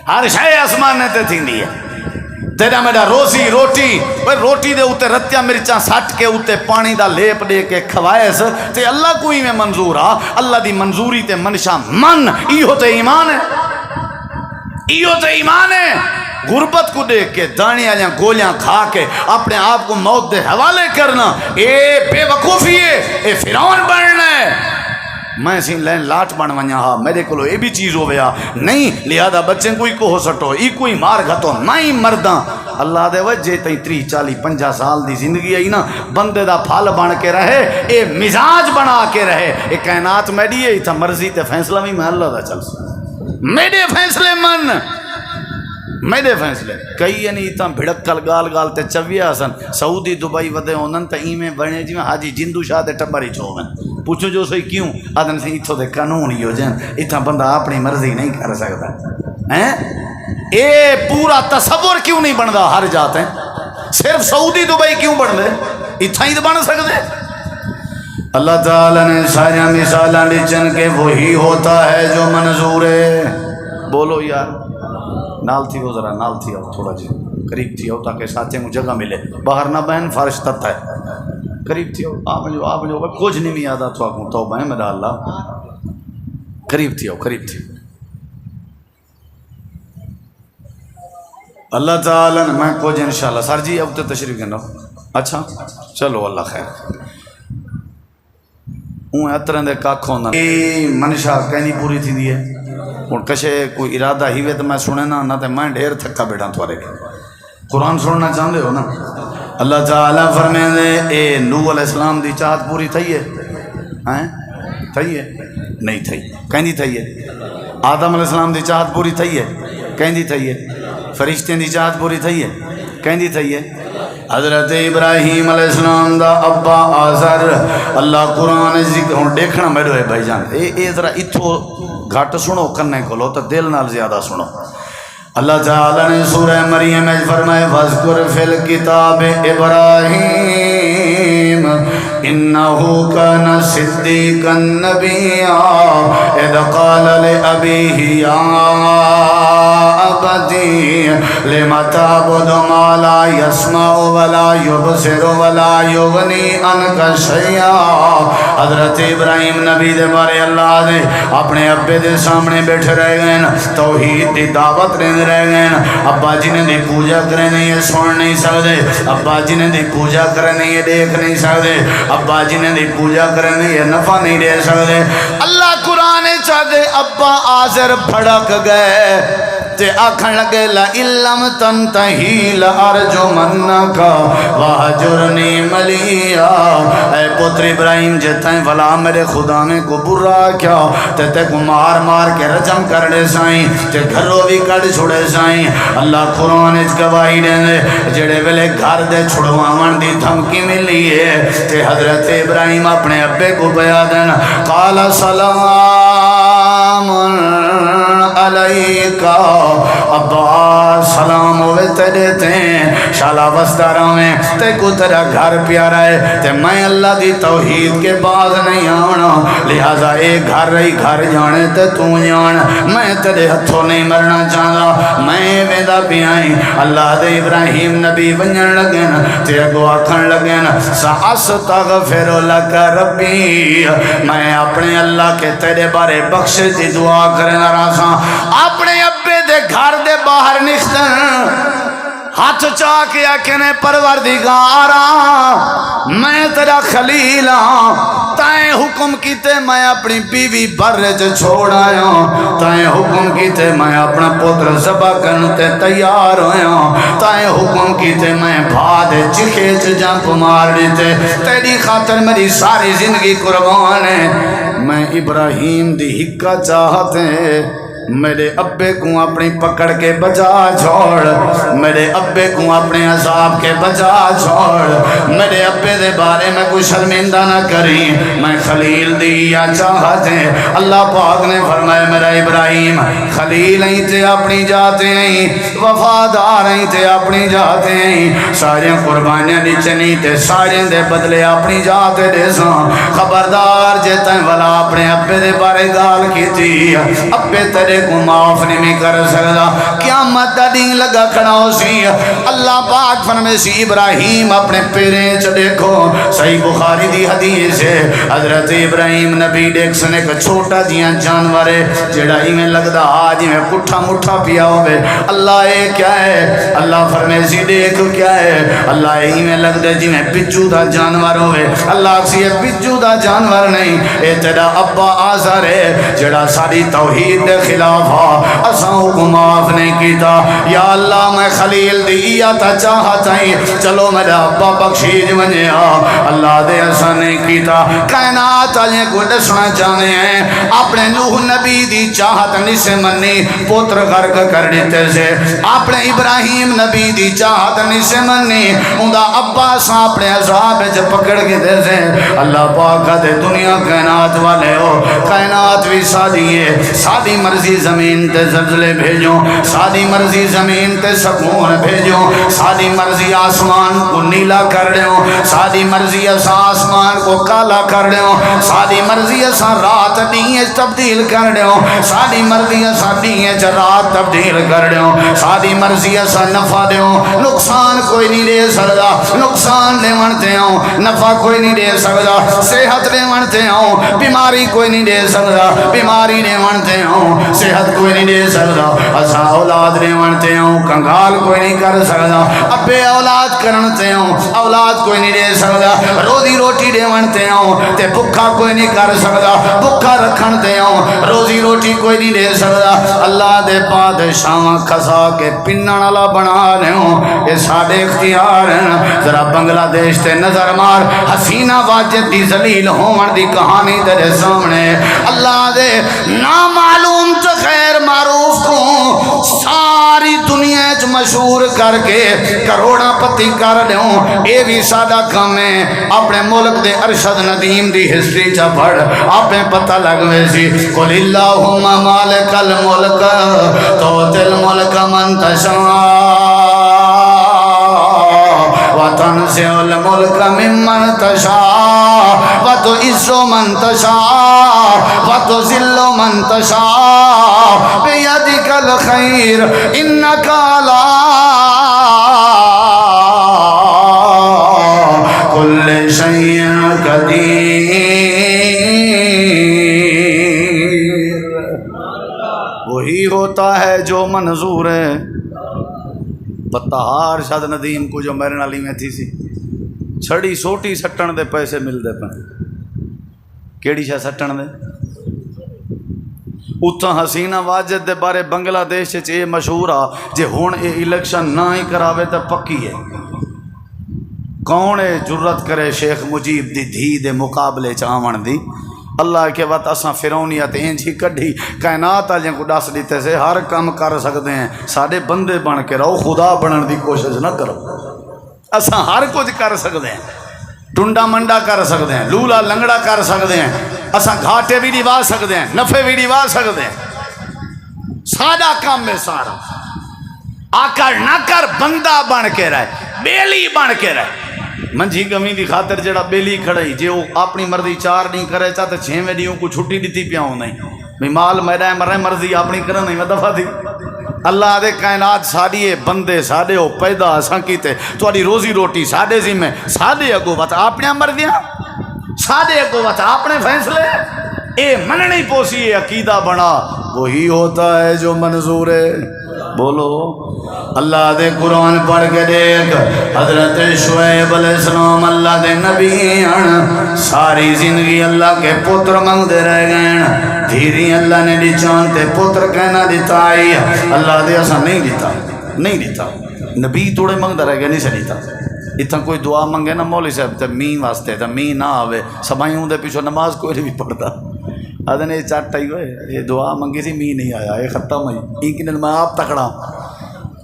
ہر شے آسمانے تے تھی دی ہے تیرا میرا روزی روٹی روٹی دے اوتے رتیاں مرچاں سٹ کے اوتے پانی دا لیپ دے کے کھوائس تے اللہ کوئی میں منظور آ اللہ دی منظوری تے منشا من ایہو تے ایمان ہے ایہو تے ایمان ہے غربت کو دیکھ کے دانے والیاں گولیاں کھا کے اپنے آپ کو موت دے حوالے کرنا اے بے وقوفی ہے اے فرعون بننا ہے میں سی لین لاٹ بن ونیا ہاں میرے کو یہ بھی چیز ہو گیا نہیں لہذا بچے کوئی کو ہو سٹو ای کوئی مار گھتو نہیں مرداں اللہ دے وجہ تھی 30 40 50 سال دی زندگی آئی نا بندے دا پھل بن کے رہے اے مزاج بنا کے رہے اے کائنات میڈی ہے تھا مرضی تے فیصلہ بھی میں اللہ دا چل میرے فیصلے من میرے فیصلے کئی یعنی اتنا بھڑک کل گال گال تے چویا سن سعودی دبئی ودے ہونن تے ایویں بنے جی میں حاجی جندو شاہ دے ٹبر ہی چھویں پوچھو جو سوئی کیوں آدھن سے اتھو دے قانون ہی ہو جائیں اتنا بندہ اپنی مرضی نہیں کر سکتا اے پورا تصور کیوں نہیں بندا ہر جاتے ہیں صرف سعودی دبئی کیوں بن دے اتنا ہی تو بن سکتے اللہ تعالیٰ نے ساری مثالاں لچن کے وہی ہوتا ہے جو منظور ہے بولو یار نال تھی ہو ذرا نال تھی آؤ تھوڑا جی قریب تھی آؤ تاکہ ساتھیں کو جگہ ملے باہر نہ بہن فرش تتا ہے قریب تھی آؤ آپ جو کچھ نہیں بھی آدھا تو آگوں توبہ ہے میرا اللہ قریب تھی آؤ قریب تھی اللہ تعالیٰ نے میں کچھ انشاءاللہ سر جی اب تو تشریف کرنا اچھا چلو اللہ خیر اتریں دے کاکھ ہونا منشا کہنی پوری تھی دی ہے اور کشے کوئی ارادہ ہی وے تو میں سنے نہ تے میں ڈھیر تھکا بیٹھا تھوڑے قرآن سننا چاہتے ہو نا اللہ تعالیٰ فرمائے دے اے نوح علیہ السلام دی چاہت پوری تھی ہے تھی ہے نہیں تھی کہیں دی تھی ہے آدم علیہ السلام دی چاہت پوری تھی ہے کہیں دی تھی ہے فرشتے دی چاہت پوری تھی ہے کہیں دی تھی ہے حضرت ابراہیم علیہ السلام دا ابا آزر اللہ قرآن ذکر دیکھنا میرے ہے بھائی جان اے ذرا اتھو گھٹ سنو کرنے کو لو تو دل نال زیادہ سنو اللہ تعالیٰ نے سورہ مریم میں فرمائے وَذْكُرْ فِي الْكِتَابِ إِبْرَاهِيمَ إِنَّهُ كَانَ صِدِّيقًا نَبِيًّا إِذْ قَالَ لِأَبِيهِ يَا أَبَتِ لِمَ تَعْبُدُ مَا لَا يَسْمَعُ وَلَا يُبْصِرُ وَلَا يُغْنِي عَنْكَ شَيْئًا حضرت ابراہیم نبی دے بارے اللہ دے اپنے ابے دے سامنے بیٹھے رہ گئے توحید دی دعوت رہ گئے ابا جی نے دی پوجا کرے نہیں یہ سن نہیں سکتے ابا جی نے دی پوجا کرے نہیں یہ دیکھ نہیں سکتے ابا جی نے دی پوجا کرے نہیں یہ نفع نہیں دے سکتے اللہ قرآن چاہتے ابا آزر پھڑک گئے تے آکھن لگے لَإِلَّمْ تَنْتَهِي لَأَرْجُمَنَّكَ وَهْجُرْنِي مَلِيًّا اے پتر ابراہیم جتائیں فلا میرے خدا میں کو برا کیا تے کو مار مار کے رجم کر دے سائیں تے گھروں بھی کڑ چھوڑے سائیں اللہ قرآن اچ گواہی دے جڑے ویلے گھر دے چھڑواون دی دھمکی ملی ہے تے حضرت ابراہیم اپنے ابے کو بیا دین قال سلام علیکہ ابا سلام ہوئے تیرے تین شالا وستارہ میں تے کو تیرا گھر پیارا ہے تے میں اللہ دی توحید کے بعد نہیں آنا لہذا ایک گھر رہی گھر جانے تے تو جان میں تیرے ہتھوں نہیں مرنا چاہتا میں ویدہ بھی آئیں اللہ دے ابراہیم نبی ونجن لگن تے اگو آکھن لگن سَأَسْتَغْفِرُ لَكَ رَبِّي میں اپنے اللہ کے تیرے بارے بخش دی دعا کرنا رہا اپنے ابے دے گھر دے باہر نکتن ہاتھ چاہ کے آکھنے پروردگارا میں تیرا خلیل ہاں تائیں حکم کیتے میں اپنی بیوی برج چھوڑ آیا تائیں حکم کیتے میں اپنا پتر ذبح کرنے تیار ہویا تائیں حکم کیتے میں بھاد چکے جنپ مار دیتے تیری خاطر میری ساری زندگی قربان ہے میں ابراہیم دی حکا چاہتے میرے ابے کو اپنی پکڑ کے بچا چھوڑ میرے ابے کو اپنے عذاب کے بچا چھوڑ میرے ابے دے بارے میں کوئی شرمندہ نہ کری میں خلیل دیا چاہتے اللہ پاک نے فرمایا میرا ابراہیم خلیل ہی تے اپنی جاتے ہیں وفادار ہی تے اپنی جاتے ہیں سارے قربانیاں نیچنی تے سارے دے بدلے اپنی جاتے دے ساں خبردار جے تائیں والا اپنے ابے دے بارے گال کی تھی ابے تیرے کو معاف نہیں کر سکتا قیامت دا دن لگا کھڑا ہو سی اللہ پاک فرمے سی ابراہیم اپنے پیریں چ دیکھو صحیح بخاری دی حدیث ہے حضرت ابراہیم نبی دیکھ سنے کا چھوٹا جیاں جانور ہے جڑا ہی میں لگدا آج میں پٹھا مٹھا پیا ہوئے اللہ اے کیا ہے اللہ فرمے سی دیکھ کیا ہے اللہ ہی میں لگدا جی میں بچو دا جانور ہوئے اللہ سی بچو دا جانور نہیں اے تیرا ابا آزر ہے جڑا ساری توحید دے خلاف ہا اساں کو معاف نہیں کیتا یا اللہ میں خلیل دی تا چاہتا ہی چلو میرا ابا بخشیج منیا اللہ دے اساں نہیں کیتا کائنات والے کو دسنا چاہنے ہیں اپنے نوح نبی دی چاہت نہیں سے منی پوتر غرق کر دیتے سے اپنے ابراہیم نبی دی چاہت نہیں سے منی اوندا ابا سا اپنے عذاب وچ پکڑ کے دے سے اللہ پاک دے دنیا کائنات والے ہو کائنات بھی سادی ہے سادی مرضی زمین تے زلزلے بھیجو سادی مرضی زمین تے سکون بھیجو سادی مرضی آسمان کو نیلا کر دیو سادی مرضی اسا آسمان کو کالا کر دیو سادی مرضی اسا رات دین تبدیل کر دیو سادی مرضی اسا دین رات تبدیل کر دیو سادی مرضی اسا نفع دیو نقصان کوئی نہیں دے سکدا نقصان لے ونتے ہو نفع کوئی نہیں دے سکدا صحت لے ونتے ہو بیماری کوئی نہیں دے سکدا بیماری لے ونتے ہو صحت کوئی نہیں دے سکدا اسا اولاد لے ونتے ہو کنگال کوئی نہیں کر سکدا ابے اولاد کرنتے ہو اولاد کوئی نہیں دے سکدا روزی روٹی دے ونتے ہو تے بھکھا کوئی نہیں کر سکدا بھکھا رکھنتے ہو روزی روٹی کوئی نہیں دے سکدا اللہ دے بادشاہاں کھسا کے پنن والا بنا رہے ہو یہ ساڈے اختیار ہیں ذرا بنگلہ دیش تے نظر مار حسینہ واجد دی ذلیل ہون دی کہانی تیرے سامنے اللہ دے نامعلوم تو خیر معروف کو ساری دنیا چ مشہور کر کے کروڑا پتی کر دیوں اے بھی سادہ کام ہے اپنے ملک دے ارشد ندیم دی ہسٹری چا پڑھ آپ پتہ لگوے سی قل اللہم مالک الملک توتی الملک من تشاء وتنزع الملک ممن تشاء وتعز من تشاء وتذل من تشاء بیدک الخیر انک علی کل شیء قدیر وہی ہوتا ہے جو منظور ہے بتہار شاد ندیم کو جو میرے نالی میں تھی سی چھڑی سوٹی سٹن دے پیسے مل دے پن کیڑی شاہ سٹن دے اتھا حسینہ واجد دے بارے بنگلہ دیش چے مشہور آ جے ہون اے الیکشن نہ ہی کراوے تا پکی ہے کون اے جرت کرے شیخ مجیب دی دھی دے مقابلے چاون دی اللہ کے وقت اساں فرعونیت انج ہی کڈھی کائنات والوں کو دس دیتے سے ہر کام کر سکتے ہیں سارے بندے بن کے رہو خدا بنن دی کوشش نہ کرو اساں ہر کچھ کر سکتے ہیں ٹنڈا منڈا کر سکتے ہیں لولا لنگڑا کر سکتے ہیں اساں گھاٹے بھی ڈوا سکتے ہیں نفع بھی ڈوا سکتے ہیں سادہ کام میں سارا آکر نہ کر بندہ بن کے رہے بیلی بن کے رہے منجھی گمی دی خاطر جڑا بیلی کھڑائی جے وہ اپنی مرضی 4 نہیں کرے چاہتے 6 ڈیوں کو چھٹی دیتی پیا ہوں نہیں بھی مال میرا مرے مرضی اپنی کرن نہیں میں دفعہ دی اللہ دے کائنات ساڑیے بندے ساڑے ہو پیدا اساں کیتے تھوڑی روزی روٹی ساڑے ذمہ ساڑے اگو بتا اپنے مرضیاں ساڑے اگو بتا اپنے فیصلے اے مننی پوسی عقیدہ بنا وہی ہوتا ہے جو منظور ہے بولو اللہ دے قرآن پڑھ کے دیکھ حضرت شعیب علیہ السلام اللہ دے نبی ہیں ساری زندگی اللہ کے پتر منگ دے رہ گئے دھیری اللہ نے دی چانتے پتر کہنا دیتا آئی اللہ دے ایسا نہیں دیتا نبی توڑے منگ دے رہ گئے نہیں سے دیتا اتنا کوئی دعا منگے نا مولی صاحب تے مین واسطے تے مین نہ آوے سبائیوں دے پیچھو نماز کوئی نہیں پڑھتا آدھے نے یہ چاٹا ہی ہوئے یہ دعا منگی تھی مین نہیں آیا یہ ختم ہوئی ایک میں آپ تکڑا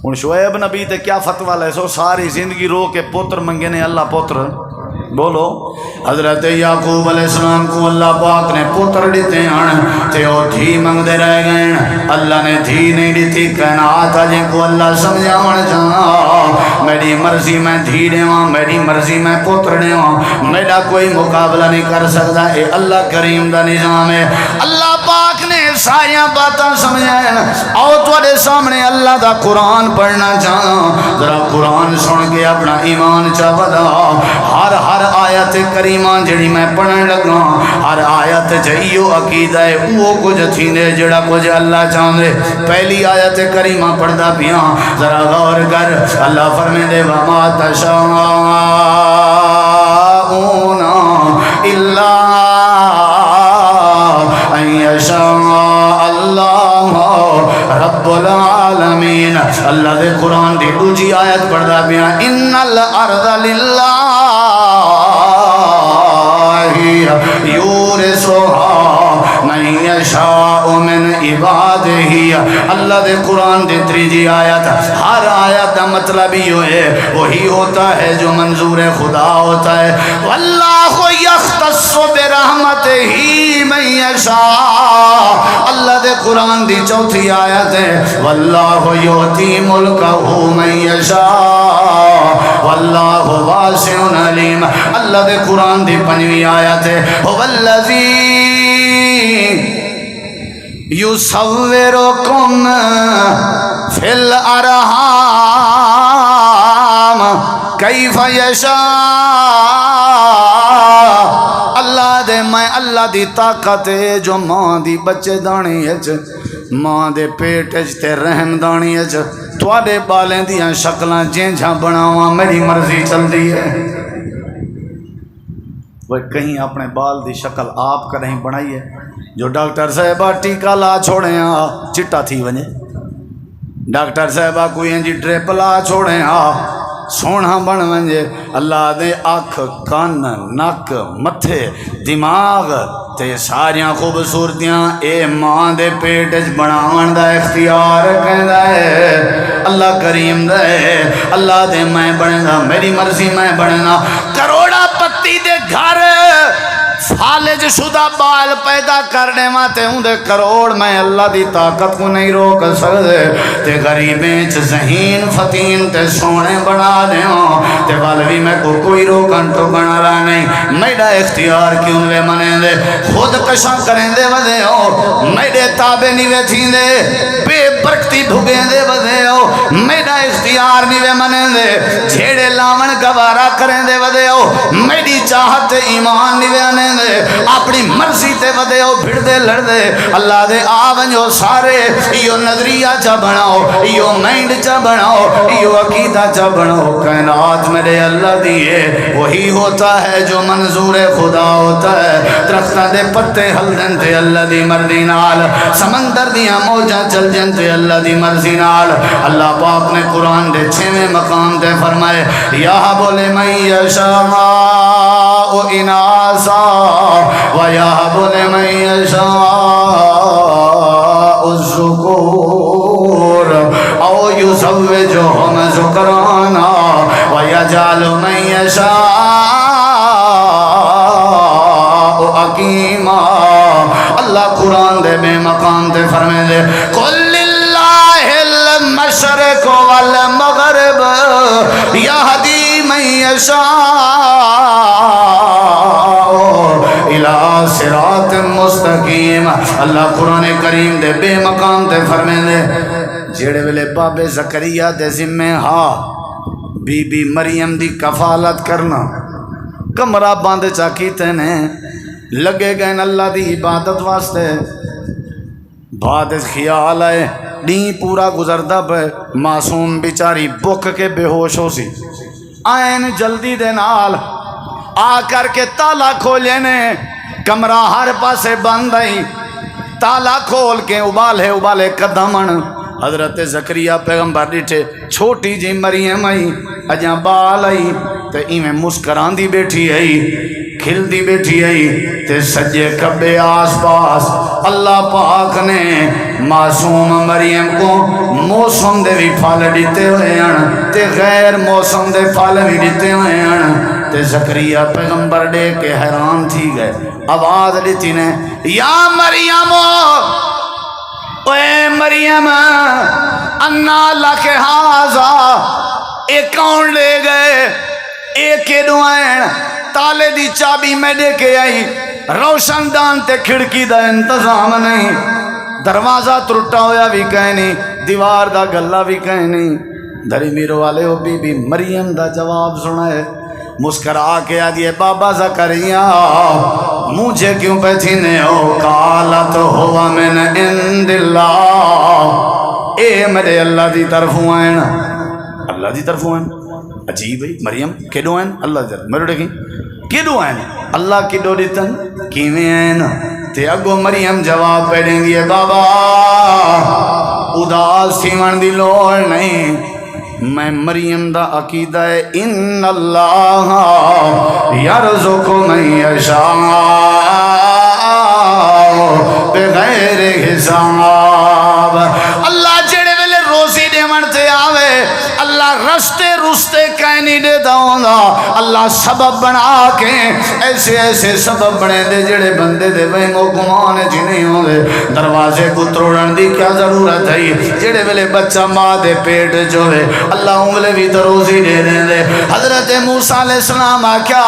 ہوں شعیب نبی تے کیا فتویٰ لے سو ساری زندگی رو کے پوتر منگے نے اللہ پوتر بولو حضرت یعقوب علیہ السلام کو اللہ پاک نے پتر دیتے ہیں تے وہ دھی منگتے رہ گئے، اللہ نے دھی نہیں دیتی، کائنات جن کو اللہ سمجھاون چاہا میری مرضی میں دھی دیواں، میری مرضی میں پتر دیواں، میرا کوئی مقابلہ نہیں کر سکتا، اے اللہ کریم دا نظام ہے۔ اللہ پاک نے ساریاں باتاں سمجھائیں، آؤ تواڈے سامنے اللہ دا قرآن پڑھنا چاہاں، ذرا قرآن سن کے اپنا ایمان چا ودا۔ ہر آیت کریمہ جڑی میں پڑھن لگا، ہر آیت چاہیو عقیدہ ہے وہ کچھ تھیندے جڑا کچھ اللہ چاہندے۔ پہلی آیت کریمہ پڑھدا پیاں، ذرا غور کر، اللہ فرمیندے وما تشاءون الا ان یشاء اللہ رب العالمین۔ اللہ دے قرآن دی دوسری آیت پڑھدا پیاں، ان الارض للہ یورثھا من یشاء من عبادہ۔ اللہ دے قرآن دے تیسری آیت، ہر آیت کا مطلب یہ ہے وہی ہوتا ہے جو منظور خدا ہوتا ہے، واللہ یختص برحمتہ من یشاء۔ اللہ دے قرآن دی چوتھی آیت ہے، واللہ یؤتی ملکہ من یشاء واللہ واسع علیم۔ اللہ دے قرآن دی پنجویں آیت ہے، والذی یصورکم فی الارحام کیف یشاء۔ اللہ دے میں اللہ دی طاقت ہے جو ماں دی بچے دانی ہے، ماں دے پیٹ تے رحم دانی ہے، تواڈے بالیں دیاں شکلاں جینجھاں بناواں میری مرضی چل دی ہے۔ وہ کہیں اپنے بال دی شکل آپ کہیں بنائی ہے، جو ڈاکٹر صاحبہ ٹیکہ لا چھوڑے ہاں چٹا تھی ونجے، ڈاکٹر صاحبہ کوئی انجی ڈریپ لا چھوڑے ہاں سونا بن ونجے۔ اللہ دے اکھ کان نک متھے دماغ تے ساریاں خوبصورتیاں اے ماں دے پیٹ وچ بناون دا اختیار کہندا ہے اللہ کریم دا ہے۔ اللہ دے میں بننا میری مرضی میں بننا، کروڑا پتی دے گھر فالج شدہ بال پیدا کرنے ماتے ہوں دے کروڑ میں اللہ دی طاقت کو نہیں روک سکتے، تے غریبیں چھ ذہین فتین تے سونے بنا دے ہوں تے والوی میں کو کوئی روکن تو بنا رہا نہیں۔ میڈا اختیار کیوں وے منے دے خود کشاں کریں دے ودے ہو، میڈے تابے نیوے تھین دے بے برکتی بھگیں دے ودے ہو، میڈا اختیار نیوے منے دے جھیڑے لامن گوارا کریں دے ودے ہو، میڈی چاہت ایمان نیوے آنے دے اپنی مرضی تے ودے ہو بھڑ دے لڑ دے۔ اللہ دے آونجو سارے ایو نظریہ چا بناؤ، ایو مائنڈ چا بناؤ، ایو عقیدہ چا بناؤ، کائنات میرے اللہ دیئے وہی ہوتا ہے جو منظور خدا ہوتا ہے۔ درختہ دے پتے ہل دن تے اللہ دی مرضی نال، سمندر دیاں موجہ چل جن تے اللہ دی مرضی نال۔ اللہ پاک نے قرآن دے 6ویں مقام تے فرمائے، یا بولے من یشاء اناسا وَيَهَبُ لِمَن يَشَاءُ الذُّكُورَ أَوْ يُزَوِّجُهُمْ ذُكْرَانًا وَيَجْعَلُ مَن يَشَاءُ عَقِيمًا۔ اللہ قرآن دے بے مقام تے فرمائے دے، قُلْ لِلَّهِ الْمَشْرِقُ وَالْمَغْرِبُ يَهْدِي مَن يَشَاءُ الى صراط مستقیم۔ اللہ قرآن کریم دے بے مقام تے فرمائے دے، جیڑے ویلے بابے زکریا دے ذمہ ہاں بی بی مریم دی کفالت کرنا، کمرہ باندھ چاکیتے نے لگے گئے اللہ دی عبادت واسطے، بعد خیال آئے ڈین پورا گزردہ پہ معصوم بیچاری بک کے بے ہوش ہو سی، آئین جلدی دے نال آ کر کے تالا کھولے نے، کمرہ ہر پاسے بند آئی، تالا کھول کے ابالے قدمن حضرت زکریا پیغمبر ڈیٹھے، چھوٹی جی مریم آئی اجاں بال آئی تے ایمیں مسکران دی بیٹھی آئی، کھل دی بیٹھی آئی تے سجے کبے آس پاس اللہ پاک نے معصوم مریم کو موسم دے بھی پھل دیتے ہوئے ہیں تے غیر موسم دے پھل بھی دیتے ہوئے ہیں۔ تے زکریا پیغمبر دے کے حیران تھی گئے. آواز دیتی نے یا مریم اے مریم انا لک ھذا، اے کون لے گئے، اے کیڑوں آئیں؟ تالے دی چابی میں دے کے آئی، روشن دان تے کھڑکی دا انتظام نہیں، دروازہ ٹوٹا ہویا بھی کہیں نہیں، دیوار دا گلا بھی کہیں نہیں. دھری میرو والے ہو بی بی مریم دا جواب سنائے، مسکرا کے آگئے بابا زکریا مجھے کیوں پہچینے ہو؟ قالت ہوا من عند اللہ، اے میرے اللہ دی طرف ہوئیں، اللہ دی طرف ہوئیں. عجیب ہے مریم کیڑوں ہیں اللہ دی طرف، میرے دیکھیں کیڑوں ہیں اللہ کیڑوں دیتن کیویں ہیں تے اگو مریم جواب پہ دیں گی بابا اداس تھیون دی لوڑ نہیں، میں مریم دا عقیدہ ہے ان اللہ یرزق من یشاء بغیر حساب. اللہ جڑے ویلے روزی دیون تے آوے اللہ رستے رستے کہیں نہیں دے داؤں، اللہ سبب بنا کے ایسے ایسے سبب بنے دے جڑے بندے دے وہم و گمان جی نہیں ہوں دے. دروازے کو توڑن دی کیا ضرورت ہے، جڑے ویلے بچہ ماں دے پیٹ جو ہے اللہ انگلے بھی تو روزی دے دیں دے. حضرت موسیٰ علیہ السلام کیا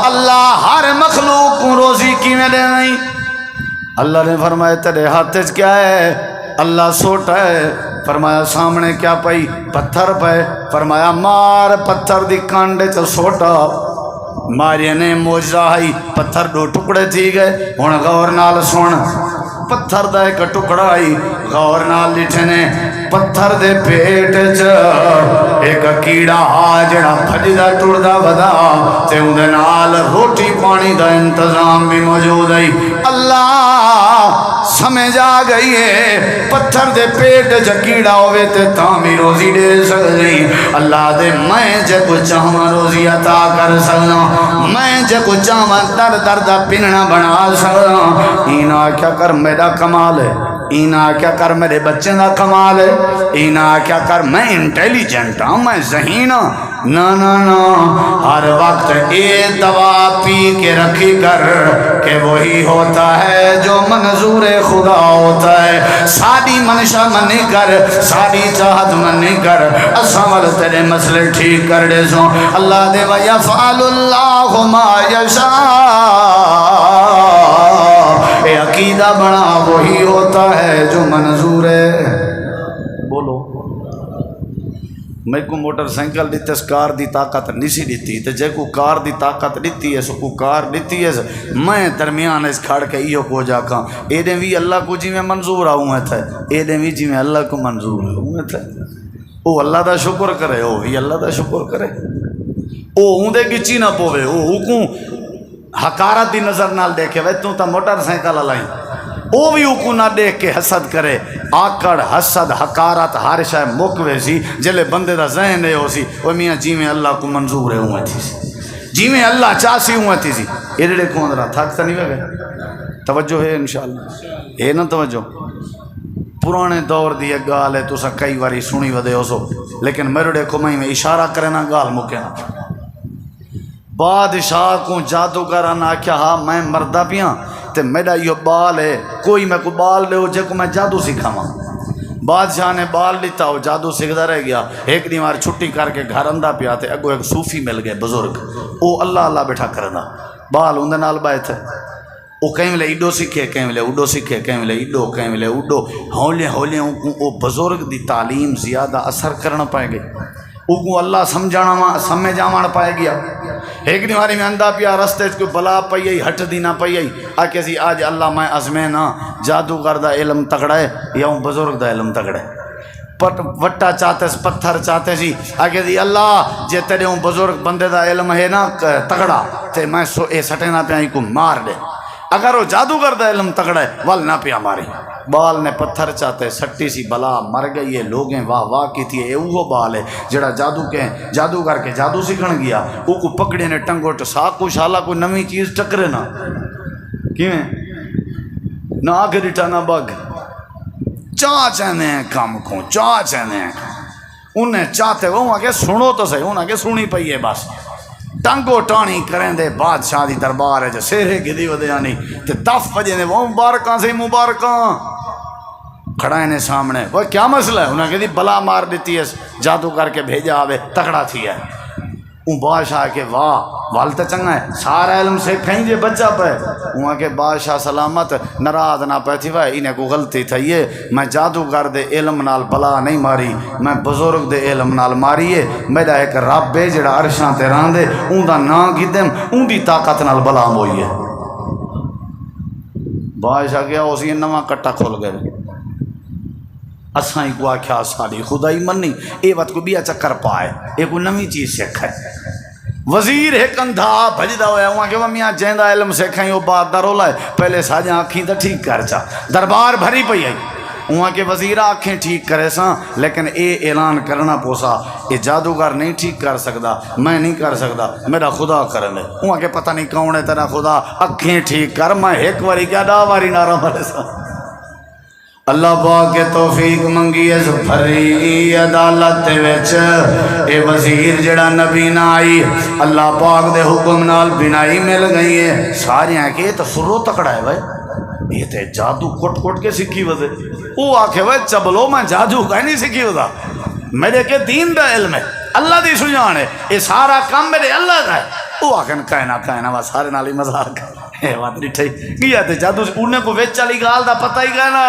اللہ ہر مخلوق کو روزی کی میں دے نہیں؟ اللہ نے فرمایا تیرے ہاتھ کیا ہے؟ اللہ سوٹا ہے. فرمایا سامنے کیا پئی؟ پتھر پہ. فرمایا مار پتھر دی کانڈے چل سوٹا. ماریا نے موجزہ آئی، پتھر دو ٹکڑے تھی گئے. ہن غور نال سن، پتھر دا ایک ٹکڑا آئی، غور نال لٹھنے پتھر دے پیٹ چ ایک کیڑا آ جڑا بھجدا ٹردا ودا تے اودے نال روٹی پانی دا انتظام بھی موجود ہے. اللہ سمجھ آ گئی ہے پتھر دے پیٹ چ کیڑا ہوئے تے تاں بھی روزی دے سکدی. اللہ دے میں جے کو چاہواں روزی عطا کر سکنا، میں جے کو چاہواں در در دا پننا بنا سکنا. اینا کیا کر میرا کمال ہے، اینا کیا کر میرے بچے دا کمال ہے، اینا کیا کر میں انٹیلیجنٹ ہوں، میں ذہین ہوں. نا نا نا، ہر وقت اے دوا پی کے رکھی کر کہ وہی ہوتا ہے جو منظور خدا ہوتا ہے. ساری منشا منی کر، ساری چاہت منی کر، اسامل تیرے مسئلے ٹھیک کر دے سو. اللہ دے وَيَفْعَلُ اللَّهُ مَا يَشَاءُ، اے عقیدہ بنا وہی ہوتا ہے جو منظور ہے. بولو میں کو موٹر سائیکل دیتے اس کار دی طاقت نہیں سی دیتی تے جے کو کار دی طاقت دیتی ہے سو کو کار دیتی ہے میں درمیان اس کھڑ کے ایو کو جا کھاں اے دیں بھی اللہ کو جی میں منظور آؤں تھے، اے دیں بھی جی میں اللہ کو منظور آؤں تھے. او اللہ دا شکر کرے، او بھی اللہ دا شکر کرے، او ہوں دے گچی نہ پوے، او حکم حکارت دی نظر نال دیکھے وے تو تا موٹر سائیکل لائیں، او بھی حکم نہ دیکھ کے حسد کرے. آکڑ حسد حکارت ہر شے موقوے سی جلے بندے دا ذہن ہے ہو سی وہ میاں جی میں اللہ کو منظور ہے ہوں تھی سی، جی میں اللہ چاہسی ہوں تھی سی. یہ ڈیڑے کون رہا تھا تو نہیں گئے؟ توجہ ہے انشاءاللہ ہے نا توجہ. پرانے دور دی ایک گال ہے تو سا کئی واری سنی ودے ہو سو، لیکن میرے دیکھو میں اشارہ کرے نا گال مکے نا. بادشاہ کو جادوگر نے آکھیا ہاں میں مردہ پیاں تے میرا یہ بال ہے، کوئی میں کو بال لے ہو جے کو میں جادو سکھاواں. بادشاہ نے بال لیتا ہو جادو سکھدا رہ گیا. ایک دیوار چھٹی کر کے گھر اندہ پیا تے اگو ایک صوفی مل گئے بزرگ، او اللہ اللہ بیٹھا کرنا بال اندے نال بائے تھے. او کہیں ملے ایڈو سکھے، کہیں ملے اڈو سکھے، کہیں ملے ایڈو، کہیں ملے اڈو. ہولے ہولے او بزرگ دی تعلیم زیادہ اثر کرنا پائے گئی، او کو اللہ سمجھ آمان پائے گیا. ایک دیواری میں اندھا پیا رستے کوئی بلا پئی آئی ہٹ دی نہ پئی آئی آکے سی آج اللہ میں ازمے نا جادوگر دا علم تگڑا ہے یا ہوں بزرگ دا علم تگڑا ہے. وٹا چاہتے پتھر چاہتے سی آگے دی اللہ جے تیرے ہوں بزرگ بندے دا علم ہے نا تگڑا تے میں سو اے سٹے نہ پیا کو مار دے. اگر وہ جادوگر دا علم تگڑا ہے وال نہ پیا ماری. بال نے پتھر چاہتے سٹی سی بلا مر گئی ہے. لوگیں واہ واہ کی تھی اے وہ بال ہے جڑا جادوگر کے جادو سیکھن گیا وہ کو پکڑے نے ٹنگوٹ سا کو شالا کوئی نمی چیز ٹکرے نا کیویں نہ آگے ڈٹا نہ بگ چاہ چاہنے ہیں کام کو چاہ چاہنے ہیں انہیں چاہتے وہ آگے سنو تو صحیح انہیں آگے سنی پئی ہے بس ٹانگو ٹانی کریں دے بادشاہ دی دربار ہے جو سیرے گدی ودیانی تے دف بجے نے وہ مبارکاں سے مبارکاں کھڑا ہے نے سامنے وہ کیا مسئلہ ہے انہوں نے کہا بلا مار دیتی ہے جادو کر کے بھیجا آوے تکڑا تھی ہے اون بادشاہ کے واہ والتا چنگا ہے سارا علم سے کہیں جے بچہ پہ وہاں کے بادشاہ سلامت نراض نہ پہ تھی وائے انہیں کو غلطی تھا یہ میں جادوگر دے علم نال بلا نہیں ماری میں بزرگ دے علم نال ماری ہے میرا ایک رب ہے جڑا عرشاں تے راندے اون دا نا گدم اون دی طاقت نال بلا ہوئی ہے بادشاہ کیا اسی نواں کٹا کھول گئے اساں کو آکھیا ساڑی خدائی منی اے وقت کو بیا چکر پائے اے کو نمی چیز سیکھ ہے وزیر ایک اندھا بھجدا ہویا وہاں کہ وہ میاں جیندہ علم سیکھیں وہ بات دا رولا ہے پہلے ساجاں آنکھیں تا ٹھیک کر چا دربار بھری پئی ہے وہاں کے وزیر آنکھیں ٹھیک کرے ساں لیکن اے اعلان کرنا پوسا اے جادوگر نہیں ٹھیک کر سکتا میں نہیں کر سکتا میرا خدا کرے وہاں کے پتہ نہیں کون ہے تیرا خدا آنکھیں ٹھیک کر میں ایک واری کیا دا واری نارا مرے ساں اللہ پاک کے توفیق منگی ہے بھری عدالت وچ اے وزیر جڑا نبی نہ آئی اللہ پاک دے حکم نال بنائی مل گئی ہے سارے ہیں کہ یہ تو سرو تکڑا ہے بھائی یہ تے جادو کٹ کٹ کے سکھی وزے وہ آکھے بھائی چبلو میں جادو کا نہیں سکھی وزا میرے کے دین دا علم ہے اللہ دی سجان ہے یہ سارا کام میرے اللہ کا ہے وہ آکھن کہنا وہ سارے نال ہی مذاق ہے بات نہیں ٹھیک گیا تے جادو انہیں کو ویچ چلی گال دا پتہ ہی کہنا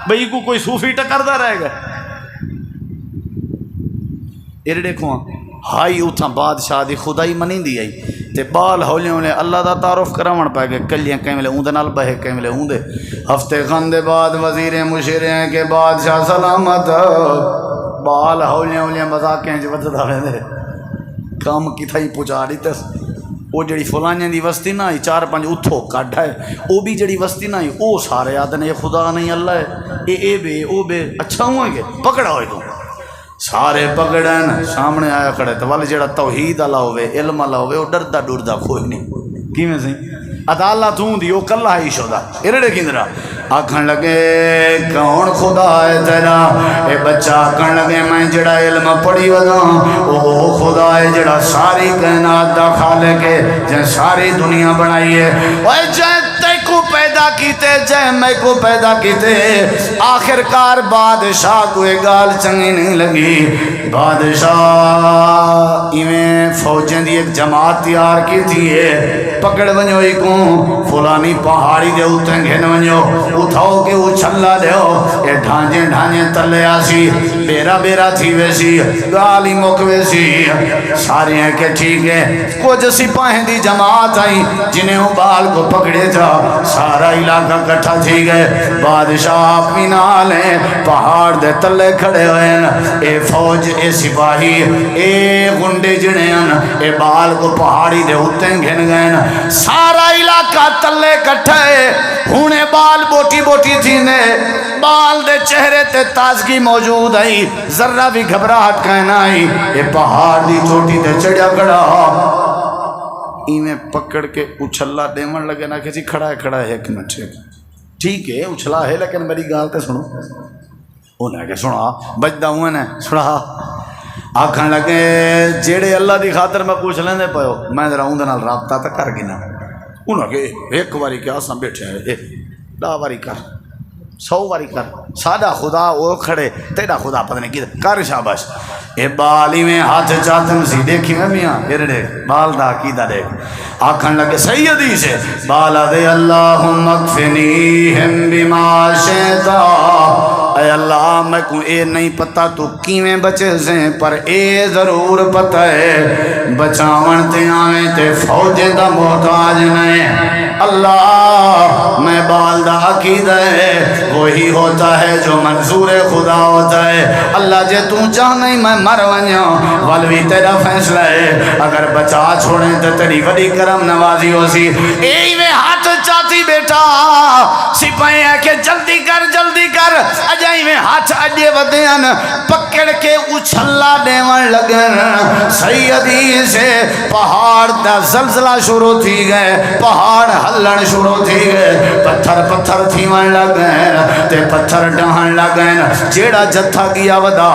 بھئی کو کوئی صوفی ٹکردہ رہے گا یہ دیکھو ہائی اتھا بادشاہ دی خدائی منی دی آئی تے بال ہولیاں انہیں اللہ دا تعارف کراون پائے گئے کلیاں کہیں ملے اوندے نال بہے کہیں ملے اوندے ہفتے خندے بعد وزیر مشیرے ہیں کہ بادشاہ سلامت بال ہولیاں مذاقیں جو وجہ دے دے کام کی تھا ہی پوچھا رہی تس وہ جڑی فلانیاں دی وستی نہ آئی چار پانچ اتھو کڈ ہے وہ بھی جڑی وستی نہ آئی وہ سارے آدھے نے یہ خدا نہیں اللہ ہے اے بے او بے اچھا ہوئے گے پکڑا ہوئے تو سارے پکڑن سامنے آیا کھڑے تو والے جڑا توحید اللہ ہوئے علم اللہ ہوئے وہ ڈردہ ڈردہ کوئی نہیں کی میں سے عدالت ہوں دی وہ کلہ ہی شدہ ارڑے کندرہ آکھن لگے کون خدا ہے تیرا اے بچہ آکھن لگے میں جڑا علم پڑھی ودا او خدا ہے جڑا ساری کائنات دا خالق ہے جن ساری دنیا بنائی ہے اوے جن تے کو پیدا کیتے جن میں کو پیدا کیتے آخر کار بادشاہ کو ایک گال چنگی نہیں لگی بادشاہ ایویں فوجیں دی ایک جماعت تیار کی تھی ہے پکڑ ونجو ہی کو فلانی پہاڑی دے اتھیں گھن ونجو اٹھاؤ کے وہ چھلا دیو یہ ڈھانجیں ڈھانجیں تلے آسی بیرا بیرا تھی ویسی گالی مک ویسی سارے ہیں کہ ٹھیک ہے کچھ سپاہیں دی جماعت آئی جنہیں وہ بال کو پکڑے تھا سارا علاقہ کٹھا تھی گئے بادشاہ اپنی نال ہیں پہاڑ دے تلے کھڑے ہوئے ہیں اے فوج اے سپاہی اے گنڈے جڑے ہیں اے بال کو پہاڑی دے اتیں گھن گئے سارا علاقہ تلے کٹھے ہونے بال بوٹی بوٹی تھی نے بال دے چہرے تے تازگی موجود آئی ذرہ بھی گھبراہٹ کہنا آئی یہ پہاڑ دی چوٹی تے چڑیا کھڑا ایمیں پکڑ کے اچھلا دیمن لگے نا کسی کھڑا ہے ایک منٹ ٹھیک ہے اچھلا ہے لیکن میری گال تے سنو انہیں کہ سنا بجدہ ہوئے نے سنا آکھن لگے جیڑے اللہ دی خاطر میں پوچھ لیندے پہو میں ذرا اون دے نال رابطہ تا کر گنا انہوں کہ ایک واری کیا ساں بیٹھے ہیں 10 واری کر 100 واری کر سادہ خدا وہ کھڑے تیرا خدا پتہ نہیں کدھر کر شاباش اے بالی میں ہاتھ چاہتم سی دیکھی میں میاں یہ دیکھ بال دا عقیدہ دیکھ آکھن لگے صحیح حدیث ہے بالا دے اللہم اکفنیہم بما شئتا اے اللہ میں کو اے نہیں پتا تو کیویں بچے سے پر اے ضرور پتہ ہے بچاون تے آویں تے فوج دا محتاج نہیں اللہ میں بال دا عقیدہ ہے وہی ہوتا ہے جو منظور خدا ہوتا ہے اللہ جے تو چاہ نہیں میں مر ونیا والوی تیرا فیصلہ ہے اگر بچا چھوڑیں تو تیری بڑی کرم نوازی ہو سی اے میں ہاتھ چاہتی بیٹا پائے ہیں کہ جلدی کر اجائی میں ہاتھ اڈے ودیان پکڑ کے اچھلا دیوان لگن سیدی سے پہاڑ دا زلزلہ شروع تھی گئے پہاڑ ہلن شروع تھی گئے پتھر تھیوان لگن تے پتھر ڈہن لگن جیڑا جتھا گیا ودا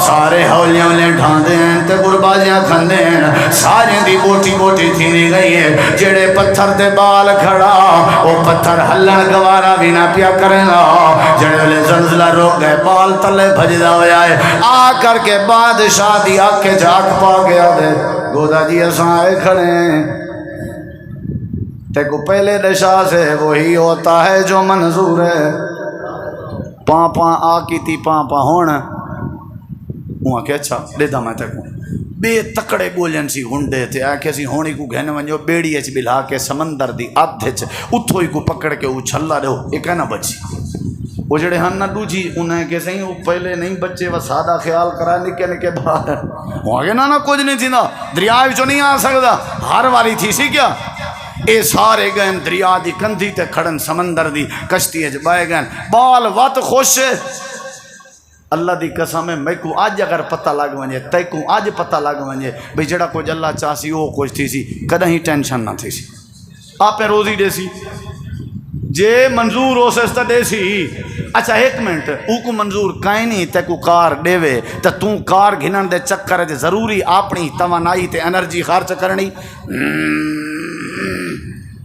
سارے ہولیاں لے ڈھان دیں تے گربازیاں کھندیں سارے دی بوٹی تھی گئی ہے جیڑے پتھر دے بال کھڑا وہ پتھر ہلن گوارا بھی نہ پیا کرنا جڑے لے زلزلہ روک گئے بال تلے بھجدا ہویا ہے آ کر کے بادشاہ دی آنکھ کے جھاگ پا گیا دے گودا جی اساں آئے کھڑے ہیں تے کو پہلے دشا سے وہی ہوتا ہے جو منظور ہے پاں آ کی تی پاں ہونا وہاں کہ اچھا دیتا میں تے کو بے تکڑے گولن سی ہنڈے تھے آکھے سی ہونی کو گھنے ونجو بیڑی اچ بلا کے سمندر دی آدھے چ اتھو ہی کو پکڑ کے اچھلا دے ایک ہے نا بچی وہ جڑے ہن نہ دوجی انہیں کہ سہیں وہ پہلے نہیں بچے وہ سادہ خیال کرا نکے باہر وہاں کہ نا کچھ نہیں تھی نا دریا وچوں نہیں آ سکدا ہر والی تھی سی کیا اے سارے گئن دریا دی کندھی تے کھڑن سمندر دی کشتی اچ بائے گئن بال وات خوش اللہ دی قسم ہے میں کو آج اگر پتہ لگ ونجے تے کو آج پتہ لگ ونجے بھئی جڑا کچھ اللہ چاہسی وہ کچھ تھی سی کدہ ہی ٹینشن نہ تھی سی آپ روزی دے سی جے منظور ہو سستا دے سی اچھا ایک منٹ او کو منظور کائیں نہیں تے کو کار دے وے تو کار گھنن دے چکر ہے ضروری اپنی توانائی تے انرجی خرچ کرنی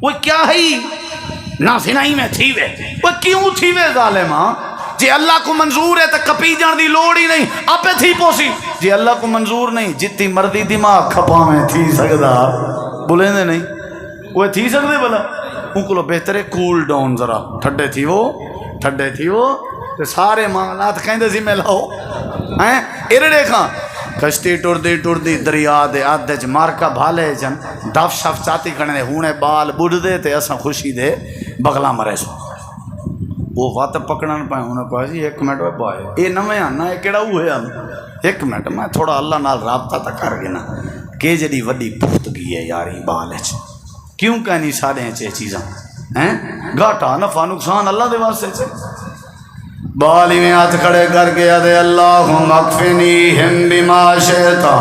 وہ کیا ہے نہ سنائی میں تھی وے وہ کیوں تھی وے ظالماں جی اللہ کو منظور ہے تو کپی جان دی لوڑ ہی نہیں آپ تھی پوسی جی اللہ کو منظور نہیں جتنی مردی دماغ کھپا میں تھی سکدا بولیں دے نہیں وہ تھی سکدے بلا ان کو لو بہتر ہے کول ڈاؤن ذرا ٹھڈے تھی وہ تو سارے معاملات کہیں ذمہ لاؤ ہیں ارڑے کھاں کشتی ٹردی دریا دے آدھے چ مارکا بھالے جن دف شف چاتی کھڑے ہونے بال بڑھ دے تے اساں خوشی دے بغلا مرے سو وہ وات پکڑن پائے انہوں نے کہا جی ایک منٹ بھائی یہ نویں آنا یہ کہڑا وہ ہے ایک منٹ میں تھوڑا اللہ نال رابطہ تک کر گنا کہ جڑی وڈی پختگی ہے یاری بال ہے کیوں کہ نہیں سارے چے چیزاں ہیں گھاٹا نفع نقصان اللہ دے واسطے چے بالی میں ہاتھ کھڑے کر کے دے اللہم اکفنیہم بما شئتا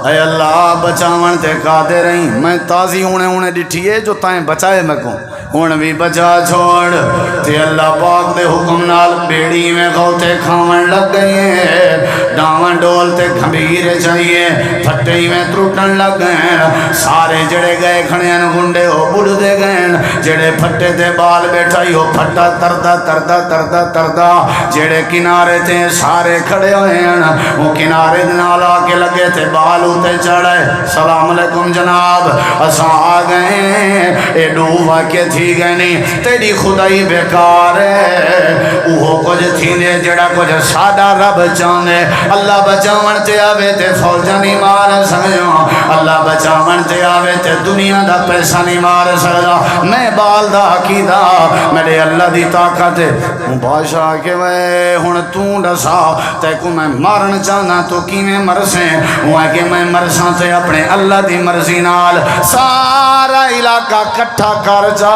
اے اللہ بچاون تے قادر رہی میں تازی ہونے ڈٹھیے جو تائیں بچائے میں کو ہن بھی بچا چھوڑ تے اللہ پاک دے حکم نال بیڑی میں غوطے کھاون لگ گئے ڈاون ڈول تے گھمبیر چاہیے پھٹی میں ترٹن لگ گئے سارے جڑے گئے کھڑے گنڈے ہو بڑھ دے گئے جڑے پھٹے تے بال بیٹھائی ہو پھٹا تردا جڑے کنارے تے سارے کھڑے ہوئے ہیں وہ کنارے نال آ کے لگے تے بال اتے چڑھے سلام علیکم جناب اساں آ گئے اے ڈوبا کے تھی گئے نہیں تیری خدائی بیکار ہے وہ کچھ تھی نے جڑا کچھ سادہ رب چاہنے اللہ بچاون تے آوے تے فوجہ نہیں مار سکجو اللہ بچاون تے آوے تے دنیا دا پیسہ نہیں مار سکجو میں بال دا عقیدہ میرے اللہ دی طاقت بادشاہ کے وے ہن توں دسا تے کو میں مارن چاہنا تو کی میں مرسیں وہ ہے کہ میں مرساں تے اپنے اللہ دی مرضی نال سارا علاقہ کٹھا کر جا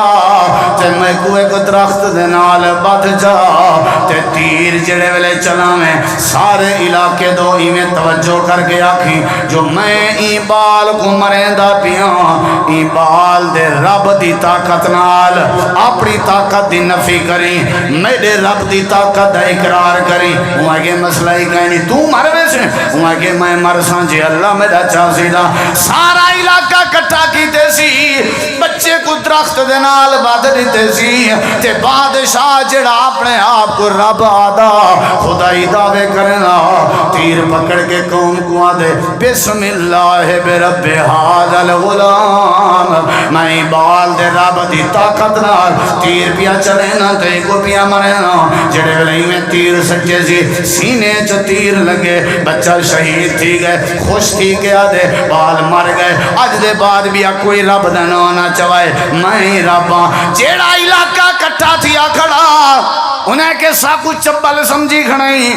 تے میں کو ایک درخت دے نال بدھ جا تے تیر جڑے ویلے چلا میں سارے علاقے دو ہی میں توجہ کر کے آکھی جو میں ای بال کو مریندا پیاں ای بال دے رب دی طاقت نال اپنی طاقت دی نفی کری میرے رب دی طاقت دا اقرار کری وہ ہے کہ مسئلہ ہی کہیں نہیں تو مر ویسے وہ ہے کہ میں مرساں جی اللہ میرا چاہسی دا سارا علاقہ کٹھا کیتے سی بچے کو درخت دے نال بادھ دیتے سی تے بادشاہ جڑا اپنے آپ کو رب آدھا خدائی دعوے کرنا تیر پکڑ کے قوم کو آدھے بسم اللہ برب حاض الغلام میں بال دے رب دی طاقت نال تیر پیا چلے نا تے کو پیا مرے نا جڑے ولی میں تیر سچے سی سینے چ تیر لگے بچہ شہید تھی گئے خوش تھی کے آدھے بال مر گئے اج دے بعد بھی کوئی رب دا نام نہ چوائے میں رباں جیڑا علاقہ کٹھا تھیا کھڑا انہیں کہ ساکو چبل سمجھی کھڑائی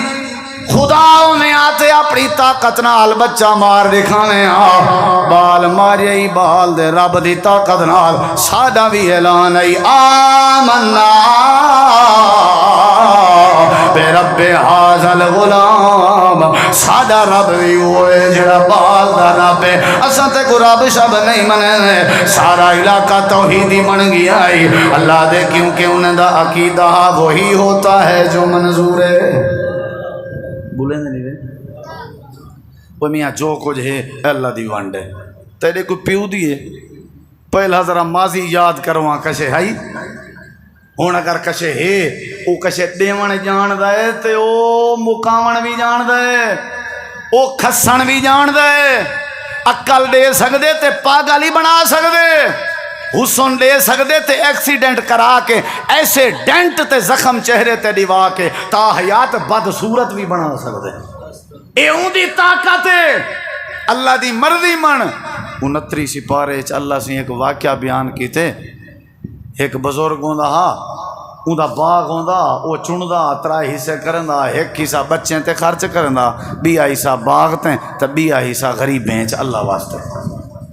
خدا انہیں آتے اپنی طاقت نال بچہ مار دکھانے بال مارے ہی بال دے رب دی طاقت نال سادہ بھی اعلان ہے آمنا الغلام ساڈا رب بھی ہوئے جڑا بال دا رب ہے اساں تے کو رب شب نہیں منے سارا علاقہ توحیدی بن گیا ہے اللہ دے کیونکہ انہاں دا عقیدہ وہی ہوتا ہے جو منظور ہے بولیں نہیں رہے وہ میاں جو کچھ ہے اللہ دی وانڈ ہے تیرے کو پیو دیے پہلا ذرا ماضی یاد کرواں کشے ہائی ہوں اگر کشے ہے وہ کشے دیون جان دے تے او مکاون بھی جان دے او کھسن بھی جان دے عقل دے سکدے تے پاگل ہی بنا سکدے حسن دے سکدے تے ایکسیڈنٹ کرا کے ایسے ڈینٹ تے زخم چہرے تے دیوا کے تا حیات بدصورت بھی بنا سکدے اے اون دی طاقت ہے اللہ دی مرضی من 29 سپارے اللہ سے ایک واقعہ بیان کیتے ایک بزرگ ہوندا ہا اوندا باغ ہوندا او چندا 3 حصے کرندا ایک حصہ بچیں تے خرچ کرندا 20 حصہ باغ تے 20 حصہ غریب بینچ اللہ واسطے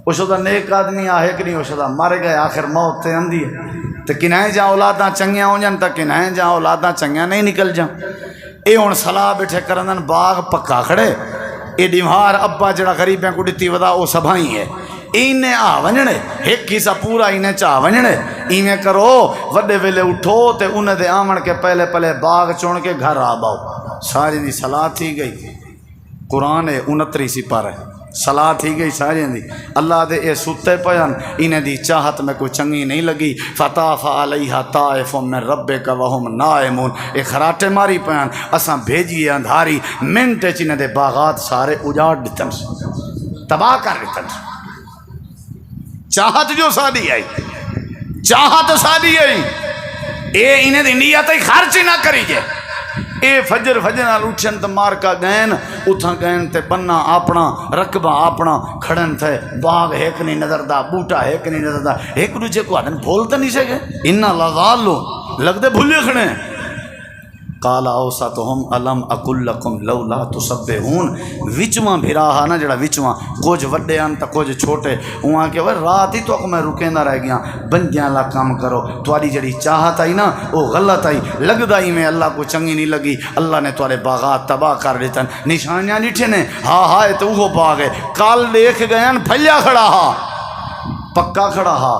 او شدا نیک آدمی آ ہے کہ نہیں او شدا مر گئے آخر موت تے اندی ہے تے کنہیں جا اولاداں چنگیاں ہو جان تے کنہیں جا اولاداں چنگیاں نہیں نکل جان اے ہن صلاح بیٹھے کرندن باغ پکا کھڑے اے دیوار ابا جڑا غریبیں کو دتی ودا او سبھائی ہے اینے آ ونجنے ایک حصہ پورا اینے چاہ ونجنے اینے کرو وڈے ویلے اٹھو تے انہیں دے آمن کے پہلے پہلے باغ چون کے گھر آ باؤ ساری دی صلاح تھی گئی قرآن 29 سپارہ صلاح تھی گئی ساری دی اللہ دے اے ستے پیان انہیں دی چاہت میں کوئی چنگی نہیں لگی فطاف علیہا طائف من ربک وہم نائمون اے خراٹے ماری پیان اساں بھیجی اندھاری منٹے چینے دے باغات سارے اجاڑ دیتن تباہ کر دیتن چاہت جو سادی آئی چاہت سادی آئی اے انہیں دی نیت خرچ نہ کریجے اے فجر نال اٹھن تے مار کا گین اتھاں گین تے بننا اپنا رقبہ اپنا کھڑن تھے باغ ایک نہیں نظر دا بوٹا ایک نہیں نظر دا ایک دوجے کو آدن بھولتے نہیں سکے انا لغالو لگ دے بھولے کھڑے قال اوسطہم الم اقل لکم لولا تسبحون وچواں بھراہا نا جڑا وچواں کچھ وڈے آن تا کچھ چھوٹے وہاں کہ وہ رات ہی تو میں رکیندہ رہ گیا بندیاں اللہ کام کرو تواری جڑی چاہت آئی نا وہ غلط آئی لگدا ہی میں اللہ کو چنگی نہیں لگی اللہ نے توارے باغات تباہ کر دیتن نشانیاں نٹھے نے ہاں تے وہ باغ ہے کال دیکھ گئے پھلیا کھڑا ہا پکا کھڑا ہا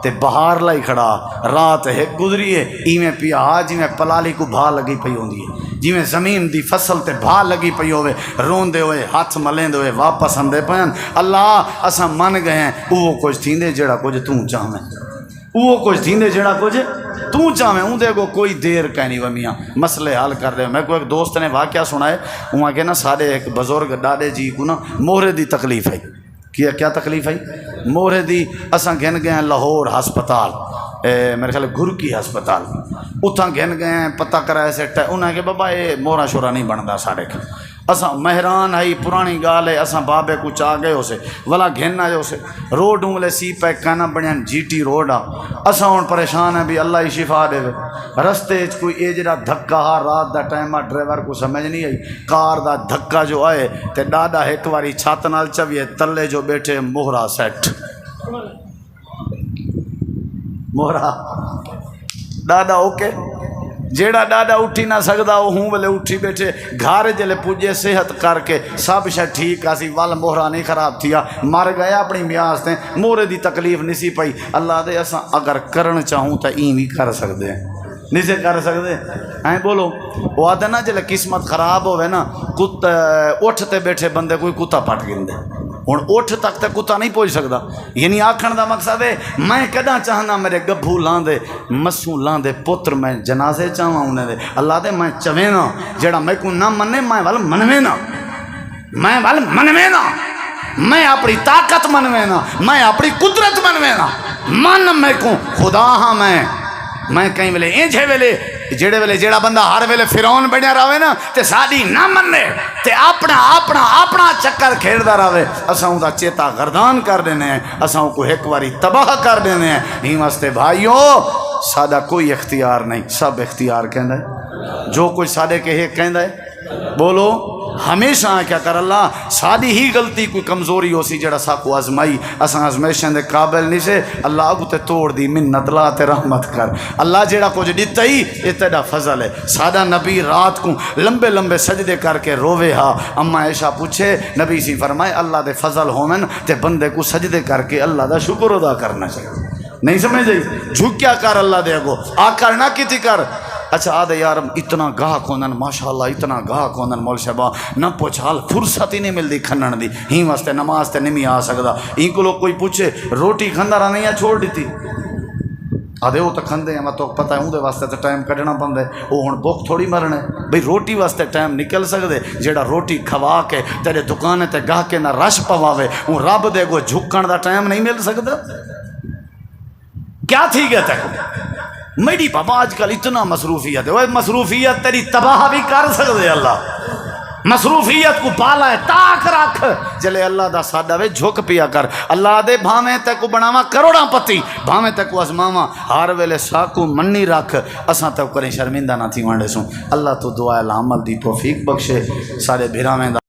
تے بہار لائی کھڑا رات ہے گزری ہے ایویں پیا جی میں پلالی کو بھا لگی پئی ہوندی ہے جی میں زمین دی فصل تے بھا لگی پئی ہوئے روندے ہوئے ہاتھ ملیندے ہوئے واپس آندے پین اللہ اساں من گئے ہیں وہ کچھ تھیندے جڑا کچھ توں چاہویں وہ کچھ تھیندے جڑا کچھ توں چاہویں اون دے کو کوئی دیر کہنی ومیاں مسئلے حل کر دے میں کو ایک دوست نے واقعہ سنائے وہاں کہ نا سارے ایک بزرگ ڈاڈے جی کو نا مورے دی تکلیف ہے کیا تکلیف ہے مورے دی اساں گھن گئے ہیں لاہور ہسپتال میرے خیال گھرکی ہسپتال اتھاں گھن گئے ہیں پتہ کرائے سے انہیں کہ بابا یہ مورا شورا نہیں بنتا ساڑھے کے اساں مہران ہے پرانی گال ہے اساں بابے کو چاہ گئے اسے والا گھننا جو اسے روڈ ہوں لے سی پیک کہنا بڑھیا جی ٹی روڈ آ اساں ہوں پریشان ہے بھی اللہ ہی شفا دے رستے کوئی اے جڑا دھکا ہا رات دا ٹائم ڈرائیور کو سمجھ نہیں آئی کار دا دھکا جو آئے تے ڈاڈا ایک واری چھات نال چویے تلے جو بیٹھے مہرا سیٹ مہرا ڈاڈا اوکے جیڑا ڈاڈا اٹھی نہ سکدا وہ ہوں ویلے اٹھی بیٹھے گھر جلے پوجے صحت کر کے سب شاید ٹھیک آسی وال مہرا نہیں خراب تھیا مر گیا اپنی میاس تے مورے دی تکلیف نہیں سی پئی اللہ دے اساں اگر کرن چاہوں تو این بھی کر سکتے ہیں نہیں سے کر سکتے ہیں بولو وہ آتے نا جلے قسمت خراب ہوئے نا اٹھتے بیٹھے بندے کوئی کتا پٹ گندے ہوں اٹھ تک تے کتا نہیں پہنچ سکتا یعنی آکھن دا مقصد ہے میں کداں چاہنا میرے گبھو لاندے مسوں لاندے پتر میں جنازے چاہواں انہیں دے اللہ دے میں چویں نا جڑا میں کو نہ منے میں وال منویں نا میں وال منویں نا میں اپنی طاقت منویں نا میں اپنی قدرت منویں نا من میں کو خدا ہاں میں کہیں ویلے انجھے ویلے جڑے ویلے جڑا بندہ ہر ویلے فرعون بنیا رہے نا تے ساڈی نہ مننے تے اپنا چکر کھیڑدا رہے اساں دا چیتا گردان کر دینے ہیں اساں کو ایک واری تباہ کر دینے ہیں ہی واسطے بھائیو ساڈا کوئی اختیار نہیں سب اختیار کہندا ہے جو کچھ ساڈے کے ایک کہندا ہے بولو ہمیشہ کیا کر اللہ ساری ہی غلطی کوئی کمزوری ہو سی جڑا ساکو آزمائی اساں آزمائشن دے قابل نہیں سے اللہ اگو تے توڑ دی منت لا تے رحمت کر اللہ جڑا کچھ دیتا ہی یہ تیرا فضل ہے سادہ نبی رات کو لمبے لمبے سجدے کر کے روے ہا اما عائشہ پوچھے نبی سی فرمائے اللہ دے فضل ہومن تے بندے کو سجدے کر کے اللہ دا شکر ادا کرنا چاہیے نہیں سمجھ جائی جھکیا کر اللہ دے گو آ کرنا کتی کر اچھا آدھے یار اتنا گاہ کونن ماشاءاللہ اتنا گاہ کونن مول شبا نہ پوچھال فرصت ہی نہیں ملتی کھنن دی ہی واسطے نماز تے نہیں آ سکتا ہی کو لوگ کوئی پوچھے روٹی کھندا رہا نہیں چھوڑ دیتی آدھے وہ تو کھندے ہیں میں تو پتہ ہے اون دے واسطے تو ٹائم کڈنا پندا ہے وہ ہن بھوک تھوڑی مرنا ہے بھئی روٹی واسطے ٹائم نکل سکدے جیڑا روٹی کھوا کے تیرے دکانے تے گاہ کے نہ رش پواوے وہ رب دے کو جھکن دا ٹائم نہیں مل سکدا کیا تھی گیا تک میری بابا آج کل اتنا مصروفیت ہے وہ مصروفیت تیری تباہ بھی کر سکدے اللہ مصروفیت کو بالا ہے تاک رکھ جلے اللہ دا سادہ وے جھک پیا کر اللہ دے بھامیں تے کو بناوا کروڑا پتی بھامیں تے کو ازماوا ہر ویلے ساکو منی رکھ اساں تے کریں شرمندہ نہ تھی وانڈے سوں اللہ تو دعا العمل دی توفیق بخشے سارے بھراویں دا